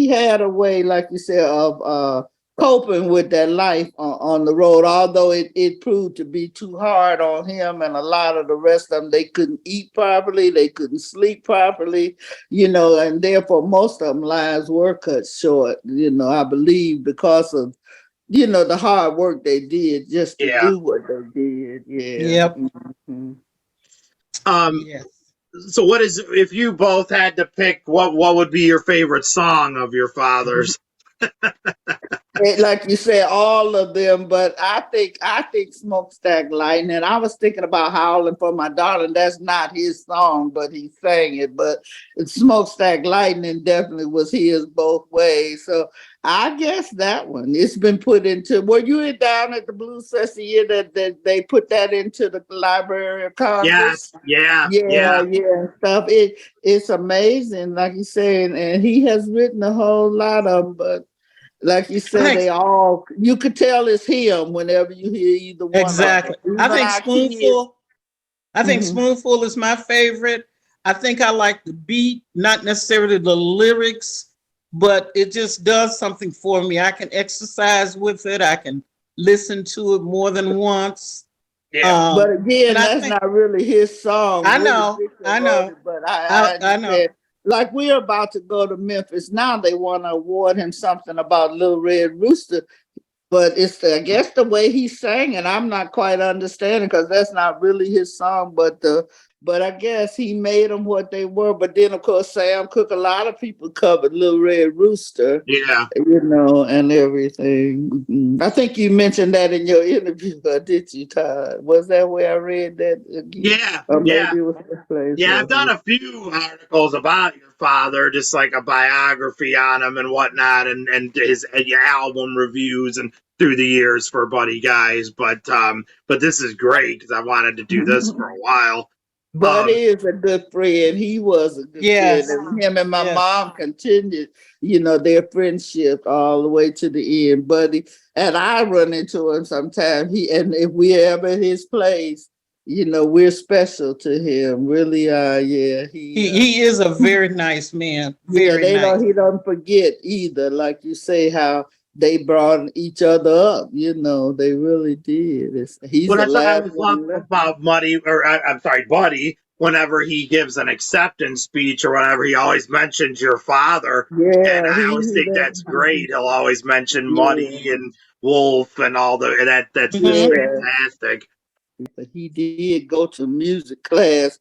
S3: had a way, like you said, of coping with that life on the road, although it proved to be too hard on him and a lot of the rest of them. They couldn't eat properly, they couldn't sleep properly, and therefore most of them lives were cut short, I believe because of the hard work they did just to
S2: Yeah.
S3: do what they did. Yeah.
S4: Yep.
S3: Mm-hmm.
S4: Yes.
S2: So if you both had to pick what would be your favorite song of your father's?
S3: Like you said, all of them, but I think Smokestack Lightning. I was thinking about Howling for My Darling. That's not his song, but he sang it. But Smokestack Lightning definitely was his both ways. So I guess that one. It's been put into. Were you down at the Blues Fest the year that they put that into the Library of Congress?
S2: Yes,
S3: Yeah, and stuff. It's amazing, like you said, and he has written a whole lot of them, but. Like you said, you could tell it's him whenever you hear either one.
S4: Exactly. I think Spoonful. I think Spoonful is my favorite. I think I like the beat, not necessarily the lyrics, but it just does something for me. I can exercise with it. I can listen to it more than once.
S2: Yeah.
S3: But again, that's not really his song.
S4: I know.
S3: But I know. Like we're about to go to Memphis now, they want to award him something about Little Red Rooster, but it's I guess the way he sang it, I'm not quite understanding because that's not really his song. But I guess he made them what they were. But then of course Sam Cooke, a lot of people covered Little Red Rooster, and everything. Mm-hmm. I think you mentioned that in your interview, did you, Todd? Was that where I read that again?
S2: Yeah, I've done a few articles about your father, just like a biography on him and whatnot, and his album reviews and through the years for Buddy Guys. But this is great because I wanted to do this for a while.
S3: Buddy is a good friend. He was a good friend. And him and my mom continued, their friendship all the way to the end. Buddy, and I run into him sometimes. And if we ever at his place, we're special to him. Really are. Yeah.
S4: He is a very nice man. Very nice.
S3: He don't forget either. Like you say, how they brought each other up. They really did. He's the last one
S2: about Buddy. Whenever he gives an acceptance speech or whatever, he always mentions your father.
S3: Yeah,
S2: and I always think that's great. He'll always mention Muddy and Wolf and all that's just fantastic.
S3: But he did go to music class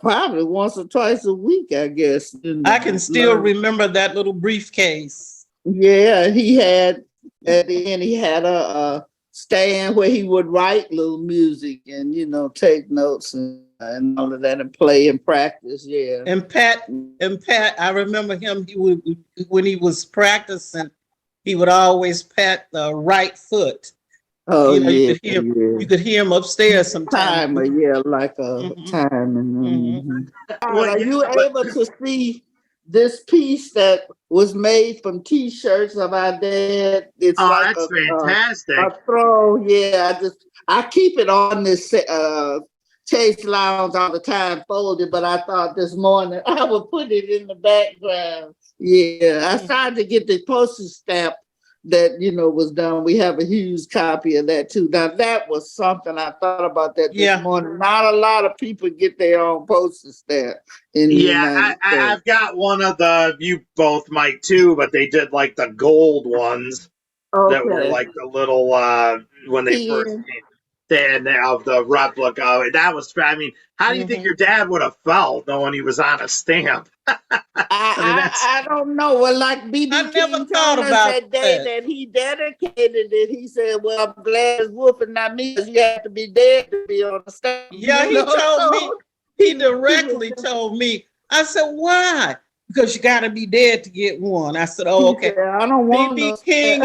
S3: probably once or twice a week, I guess.
S4: I can still remember that little briefcase.
S3: Yeah, he had at the end. He had a stand where he would write little music and take notes and all of that and play and practice. Yeah.
S4: And Pat, I remember him. He would when he was practicing, he would always pat the right foot.
S3: Oh,
S4: you could hear him upstairs sometimes.
S3: Like a time. Are you able to see this piece that was made from T-shirts of our dad? It's
S2: that's fantastic.
S3: A throw. Yeah, I keep it on this Chase Lounge all the time, folded. But I thought this morning I would put it in the background. Yeah, I started to get the postage stamp that was done. We have a huge copy of that too. Now that was something I thought about that this morning. Not a lot of people get their own postage stamp in the United States.
S2: I've got one of you both might too, but they did like the gold ones that were like the little when they first came of the replica. That was, how do you think your dad would have felt knowing he was on a stamp?
S3: I don't know. Well, like Beebe
S4: I never thought about
S3: that day that he dedicated it. He said, "Well, I'm glad it's Wolf and not me, because you have to be dead to be on the stamp."
S4: Yeah, he told me. He directly told me. I said, "Why?" Because you got to be dead to get one. I said, "Oh, okay."
S3: Yeah, I don't want
S4: Beebe King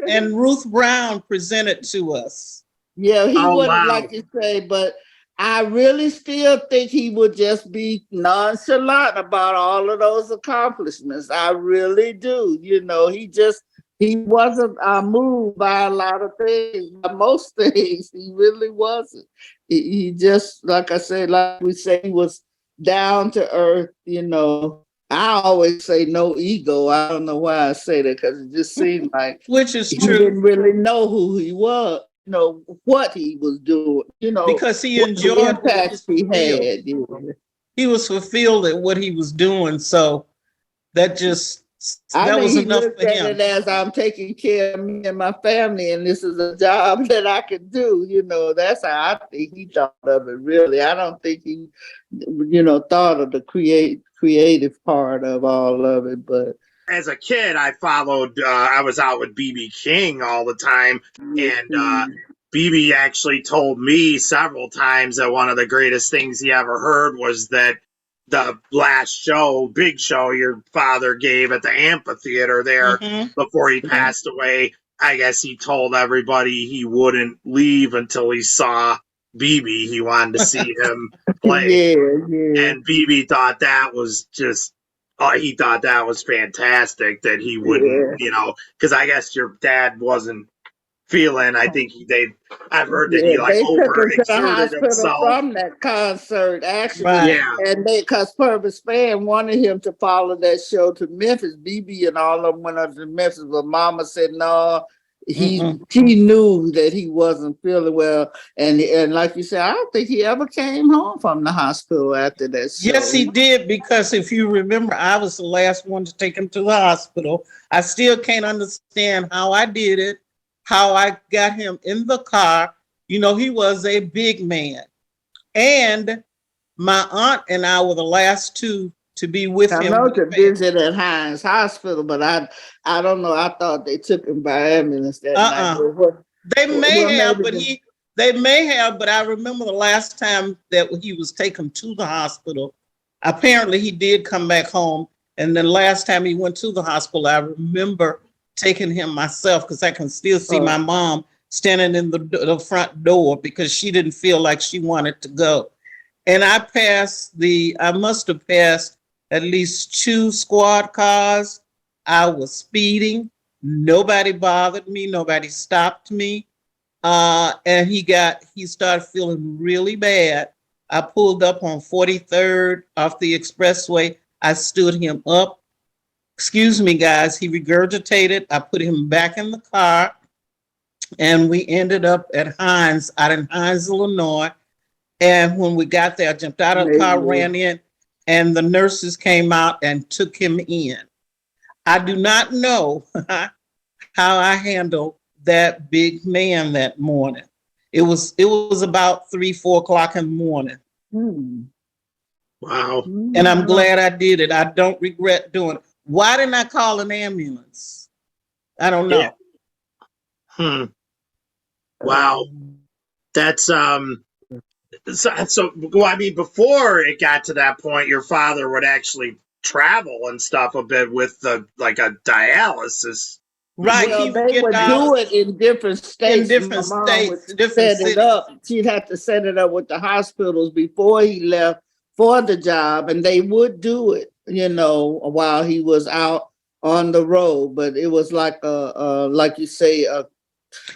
S4: and Ruth Brown presented to us.
S3: Yeah, he wouldn't like to say, but I really still think he would just be nonchalant about all of those accomplishments. I really do. He just He wasn't moved by a lot of things, by most things. He really wasn't. He just, like I said, like we say, he was down to earth, you know. I always say no ego. I don't know why I say that, because it just seemed like
S4: which is
S3: he
S4: true.
S3: didn't really know who he was, you know, what he was doing, you know,
S4: because he
S3: what
S4: enjoyed
S3: the impacts he had.
S4: He was fulfilled at what he was doing, so that
S3: I think
S4: was
S3: he
S4: enough
S3: looked
S4: for
S3: at
S4: him.
S3: it as I'm taking care of me and my family, and this is a job that I can do. You know, that's how I think he thought of it, really. I don't think he, you know, thought of the creative part of all of it. But
S2: as a kid, I followed. I was out with Beebe King all the time, and Beebe actually told me several times that one of the greatest things he ever heard was that the last show, big show, your father gave at the amphitheater there before he passed away. I guess he told everybody he wouldn't leave until he saw Beebe. He wanted to see him play. And Beebe thought that was just, he thought that was fantastic that he wouldn't, you know, because I guess your dad wasn't feeling. I think I've heard that he like
S3: they took him to the
S2: overexerted
S3: hospital
S2: himself.
S3: from that concert, actually.
S4: Right.
S2: Yeah.
S3: And because Purvis Fan wanted him to follow that show to Memphis. Beebe and all of them went up to Memphis, but Mama said no. He knew that he wasn't feeling well, and like you said, I don't think he ever came home from the hospital after that show.
S4: Yes, he did, because if you remember, I was the last one to take him to the hospital. I still can't understand how I did it, how I got him in the car. You know, he was a big man, and my aunt and I were the last two to be with him.
S3: I know to visit at Hines Hospital, but I don't know. I thought they took him by ambulance that night.
S4: They may have, but I remember the last time that he was taken to the hospital. Apparently, he did come back home, and then last time he went to the hospital, I remember taking him myself, because I can still see my mom standing in the front door because she didn't feel like she wanted to go. And I must have passed at least 2 squad cars. I was speeding. Nobody bothered me. Nobody stopped me. And he started feeling really bad. I pulled up on 43rd off the expressway. I stood him up. Excuse me, guys. He regurgitated. I put him back in the car, and we ended up at Hines, out in Hines, Illinois. And when we got there, I jumped out of the car, ran in, and the nurses came out and took him in. I do not know how I handled that big man that morning. It was about 3-4 o'clock in the morning.
S2: Wow.
S4: And I'm glad I did it. I don't regret doing it. Why didn't I call an ambulance? I don't know.
S2: Yeah. Wow. That's so well, I mean, before it got to that point, your father would actually travel and stuff a bit with a dialysis.
S4: Right.
S3: Well, they would do it in different states.
S4: In different states, different cities.
S3: It up. She'd have to set it up with the hospitals before he left for the job, and they would do it, you know, while he was out on the road. But it was like like you say,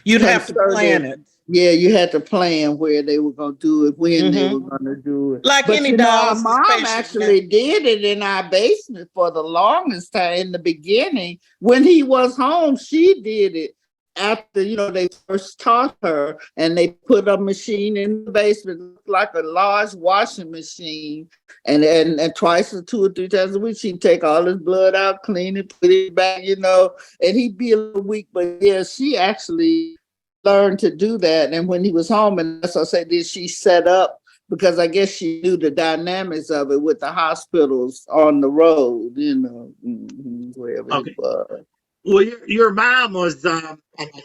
S4: you'd have to plan it.
S3: Yeah, you had to plan where they were going to do it, when they were going to do it.
S4: Like any
S3: our mom actually did it in our basement for the longest time. In the beginning, when he was home, she did it after, you know, they first taught her, and they put a machine in the basement, like a large washing machine, and twice or 2 or 3 times a week, she'd take all his blood out, clean it, put it back, you know, and he'd be a little weak, but yeah, she actually learned to do that. And when he was home, and that's what I said, did she set up, because I guess she knew the dynamics of it with the hospitals on the road, you know, wherever it was.
S2: Well, your mom was, I'm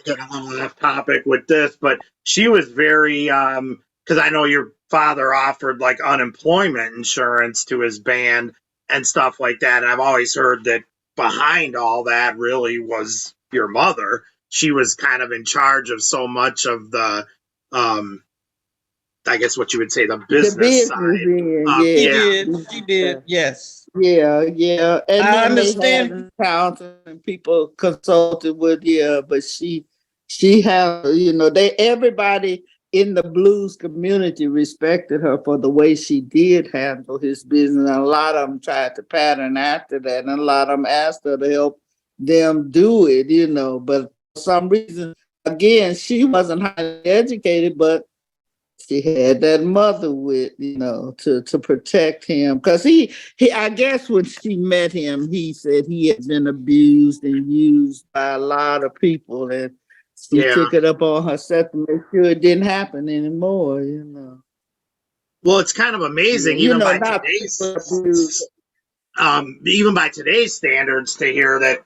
S2: getting a little off topic with this, but she was very, because I know your father offered like unemployment insurance to his band and stuff like that. And I've always heard that behind all that really was your mother. She was kind of in charge of so much of the I guess what you would say, the business side.
S4: She did, yes.
S3: Yeah, yeah. And
S4: I
S3: then
S4: understand.
S3: they had accountants and people consulted with, but she had, everybody in the blues community respected her for the way she did handle his business. And a lot of them tried to pattern after that, and a lot of them asked her to help them do it, but for some reason, again, she wasn't highly educated, but she had that mother with, to protect him. Because he, I guess when she met him, he said he had been abused and used by a lot of people. And she took it up on herself to make sure it didn't happen anymore,
S2: Well, it's kind of amazing, even by today's standards, to hear that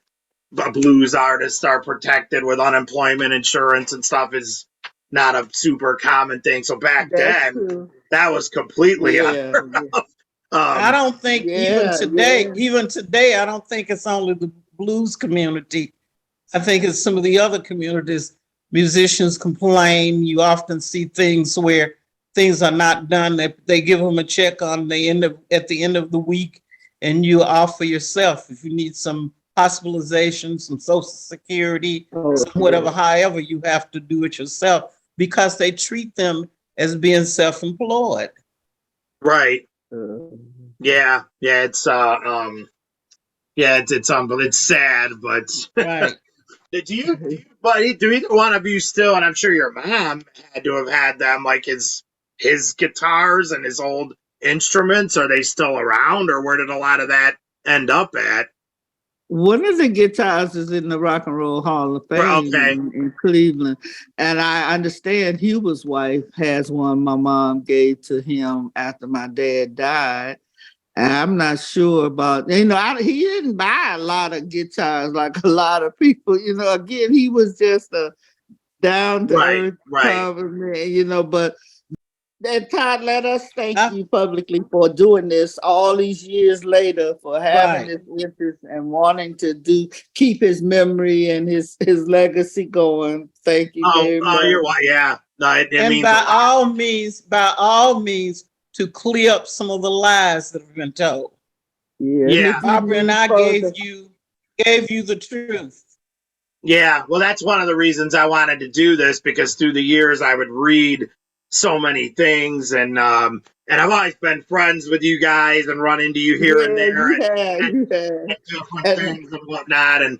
S2: blues artists are protected with unemployment insurance and stuff is not a super common thing. So back then, that was completely unheard of.
S4: I don't think even today, I don't think it's only the blues community. I think it's some of the other communities. Musicians complain. You often see things where things are not done. They give them a check at the end of the week, and you offer yourself if you need some hospitalization, some Social Security, some whatever. However, you have to do it yourself because they treat them as being self-employed.
S2: Right. Yeah. It's it's sad, but
S4: right.
S2: Do either one of you still, and I'm sure your mom had to have had them, like his guitars and his old instruments? Are they still around, or where did a lot of that end up at?
S3: One of the guitars is in the Rock and Roll Hall of Fame in Cleveland. And I understand Hubert's wife has one my mom gave to him after my dad died. And I'm not sure about, he didn't buy a lot of guitars like a lot of people, again, he was just a down-to-earth man, but and Todd, let us thank you publicly for doing this all these years later, for having this interest and wanting to keep his memory and his legacy going. Thank you very much.
S2: You're right. Yeah. No, it
S4: and
S2: means
S4: by all means, to clear up some of the lies that have been told.
S3: Yeah.
S4: Barbara and I gave you the truth.
S2: Yeah. Well, that's one of the reasons I wanted to do this, because through the years I would read so many things, and I've always been friends with you guys and run into you here and there and different things and whatnot, and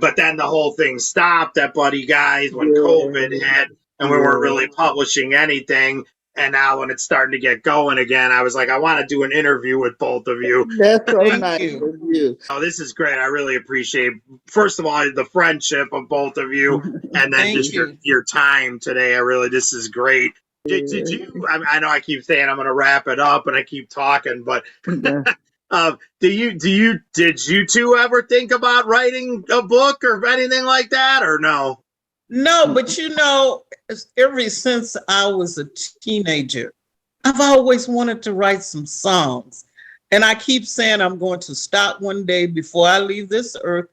S2: but then the whole thing stopped at Buddy Guys when COVID hit, and we weren't really publishing anything. And now when it's starting to get going again, I was like, I want to do an interview with both of you.
S3: That's so nice of you.
S2: Oh, this is great. I really appreciate, first of all, the friendship of both of you, and then just your time today. this is great. Did you, I know I keep saying I'm going to wrap it up and I keep talking, but did you two ever think about writing a book or anything like that, or no?
S4: No, but ever since I was a teenager, I've always wanted to write some songs. And I keep saying I'm going to stop one day before I leave this earth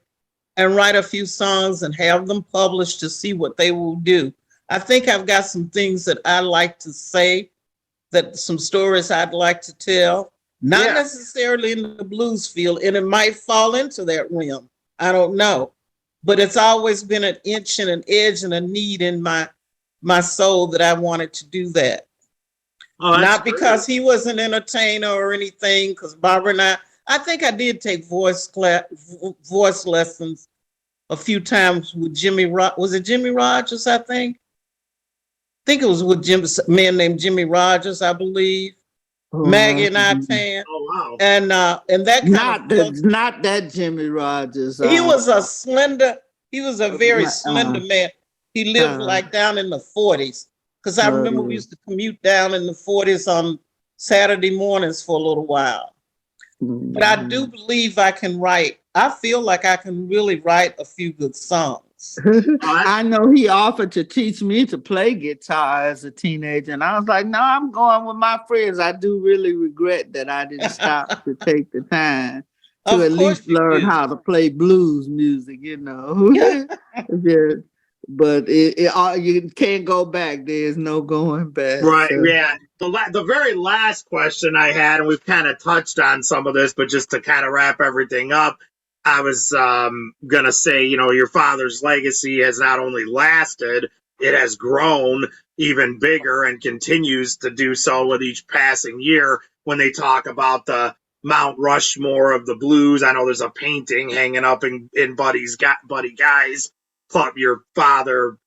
S4: and write a few songs and have them published to see what they will do. I think I've got some things that I like to say, some stories I'd like to tell, not necessarily in the blues field, and it might fall into that realm. I don't know. But it's always been an inch and an edge and a need in my soul that I wanted to do that.
S2: Oh,
S4: not because he was an entertainer or anything, because Barbara and I think I did take voice lessons a few times with Jimmy. Was it Jimmy Rogers? I think it was with a man named Jimmy Rogers, I believe. Maggie and I tan.
S2: Oh wow!
S4: And that
S3: not that Jimmy Rogers.
S4: He was a very slender man. He lived like down in the 40s. Because I remember we used to commute down in the 40s on Saturday mornings for a little while. But I do believe I can write. I feel like I can really write a few good songs.
S3: I know he offered to teach me to play guitar as a teenager, and I was like, no, I'm going with my friends. I do really regret that I didn't stop to take the time to at least learn how to play blues music,
S4: Yeah.
S3: but you can't go back. There's no going back.
S2: Right.
S3: So.
S2: Yeah. The very last question I had, and we've kind of touched on some of this, but just to kind of wrap everything up, I was going to say, your father's legacy has not only lasted, it has grown even bigger and continues to do so with each passing year. When they talk about the Mount Rushmore of the blues, I know there's a painting hanging up in Buddy Guy's club. Your father,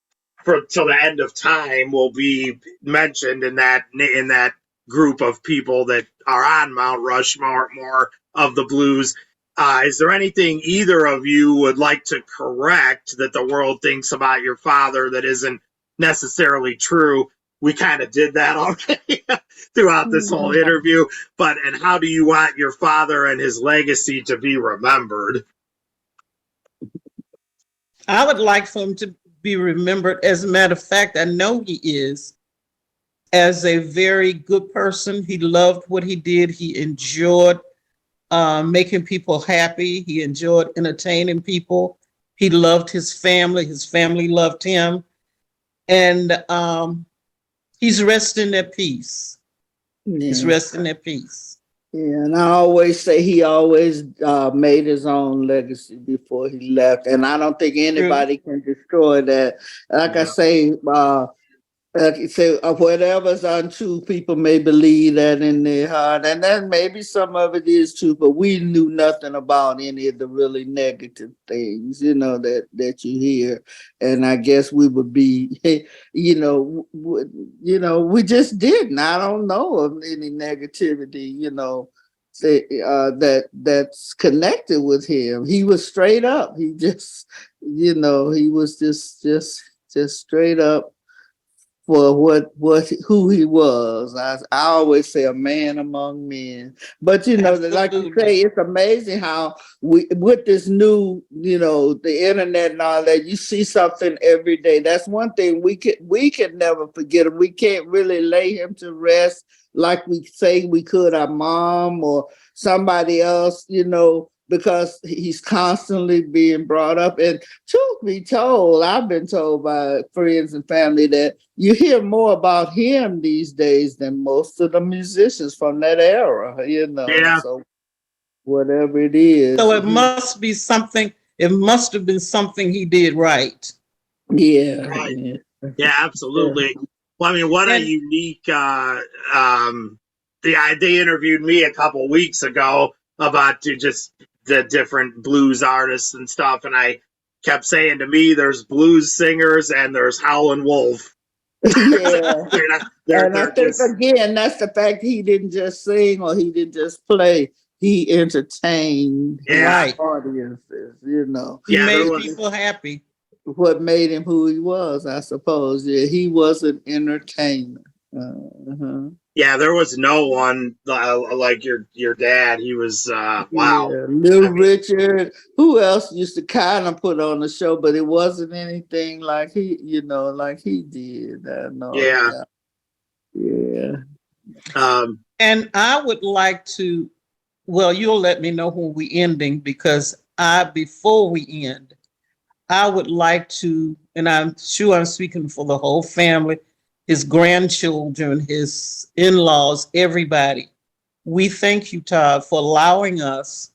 S2: for till the end of time, will be mentioned in that group of people that are on Mount Rushmore more of the blues. Is there anything either of you would like to correct that the world thinks about your father that isn't necessarily true? We kind of did that already throughout this whole interview. And how do you want your father and his legacy to be remembered?
S4: I would like for him to be remembered. As a matter of fact, I know he is, as a very good person. He loved what he did. He enjoyed making people happy. He enjoyed entertaining people. He loved his family. His family loved him. And he's resting at peace. Yeah. He's resting at peace.
S3: Yeah, and I always say he always made his own legacy before he left. And I don't think anybody can destroy that. Like I say, whatever's untrue, people may believe that in their heart, and then maybe some of it is true, but we knew nothing about any of the really negative things, that you hear. And I guess we would be, we just didn't. I don't know of any negativity, that's connected with him. He was straight up. He just, he was just straight up for who he was. I always say a man among men. But like you say, it's amazing how with this new, the internet and all that, you see something every day. That's one thing we could never forget him. We can't really lay him to rest like we say we could our mom or somebody else, because he's constantly being brought up. And truth be told, I've been told by friends and family that you hear more about him these days than most of the musicians from that era,
S2: Yeah.
S3: So whatever it is.
S4: So it must be something, it must have been something he did right.
S3: Yeah.
S2: Right. Yeah, absolutely. Yeah. Well, I mean, what a unique, they interviewed me a couple weeks ago about just the different blues artists and stuff. And I kept saying, to me, there's blues singers and there's Howlin Wolf.
S3: Yeah. And I think, again, that's the fact he didn't just sing or he didn't just play. He entertained his audiences,
S4: He made people happy.
S3: What made him who he was, I suppose. Yeah, he was an entertainer.
S2: Yeah, there was no one like your dad. He was wow.
S3: Yeah, Little Richard. Who else used to kind of put on the show, but it wasn't anything like he, like he did. I know. Yeah.
S4: And I would like to. Well, you'll let me know when we ending, because before we end, I would like to, and I'm sure I'm speaking for the whole family, his grandchildren, his in-laws, everybody. We thank you, Todd, for allowing us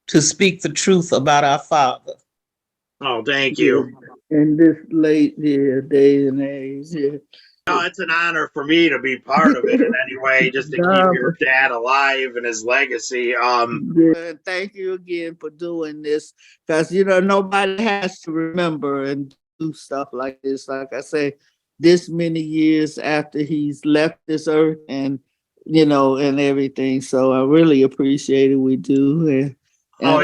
S4: to speak the truth about our father.
S2: Oh, thank you.
S3: In this late day and age. Yeah.
S2: No, it's an honor for me to be part of it in any way, just to keep your dad alive and his legacy.
S3: Thank you again for doing this, because nobody has to remember and do stuff like this. Like I say, this many years after he's left this earth, and and everything. So I really appreciate it. We do.
S4: We do.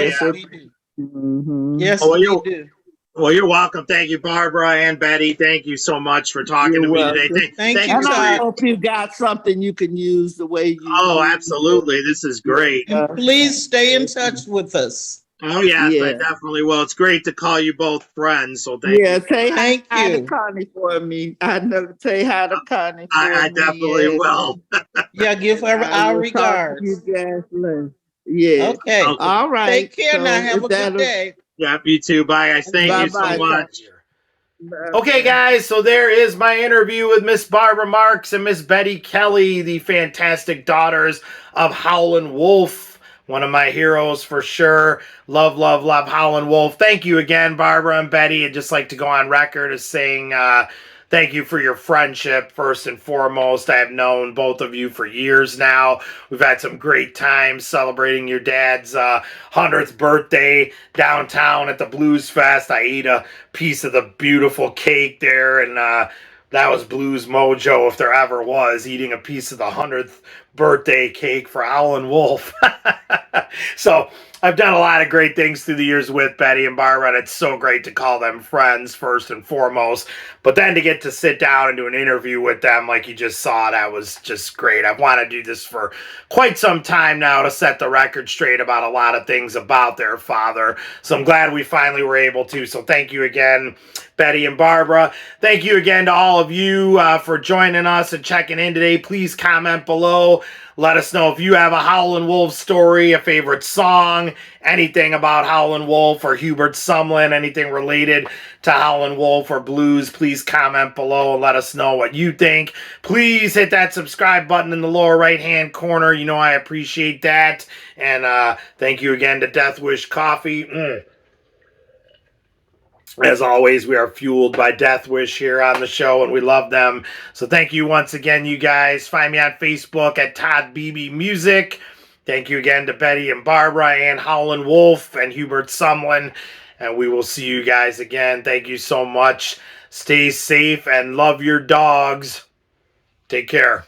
S3: Mm-hmm.
S4: Yes, we do.
S2: Well, you're welcome. Thank you, Barbara and Betty. Thank you so much for talking to me today.
S4: Thank you.
S3: And I hope you got something you can use the way you.
S2: Oh, absolutely. This is great.
S4: And please stay in touch with us.
S2: Oh, yes, I definitely will. It's great to call you both friends. So thank you.
S3: Say hi to Connie for me. I know. Say hi to Connie for me.
S2: I definitely will.
S4: Yeah, give her our regards.
S3: Yeah.
S4: Okay.
S3: All right.
S4: Take care now. Have a good day.
S2: Yeah, you too. Bye, guys. Thank you so much.
S1: Okay, guys, so there is my interview with Miss Barbara Marks and Miss Bettye Kelly, the fantastic daughters of Howlin Wolf. One of my heroes for sure. Love, love, love Howlin Wolf. Thank you again, Barbara and Bettye. I'd just like to go on record as saying thank you for your friendship, first and foremost. I have known both of you for years now. We've had some great times celebrating your dad's 100th birthday downtown at the Blues Fest. I ate a piece of the beautiful cake there, and that was Blues Mojo if there ever was, eating a piece of the 100th birthday cake for Howlin Wolf. So I've done a lot of great things through the years with Bettye and Barbara, and it's so great to call them friends first and foremost. But then to get to sit down and do an interview with them like you just saw, that was just great. I've wanted to do this for quite some time now to set the record straight about a lot of things about their father. So I'm glad we finally were able to. So thank you again, Bettye and Barbara. Thank you again to all of you for joining us and checking in today. Please comment below. Let us know if you have a Howlin Wolf story, a favorite song, anything about Howlin Wolf or hubertsumlin, anything related to Howlin Wolf or blues. Please comment below and let us know what you think. Please hit that subscribe button in the lower right-hand corner. You know I appreciate that. And thank you again to Death Wish Coffee. As always, we are fueled by Death Wish here on the show, and we love them. So thank you once again, you guys. Find me on Facebook at toddbeebemusic. Thank you again to Bettye and Barbara and Howlin Wolf and hubertsumlin. And we will see you guys again. Thank you so much. Stay safe and love your dogs. Take care.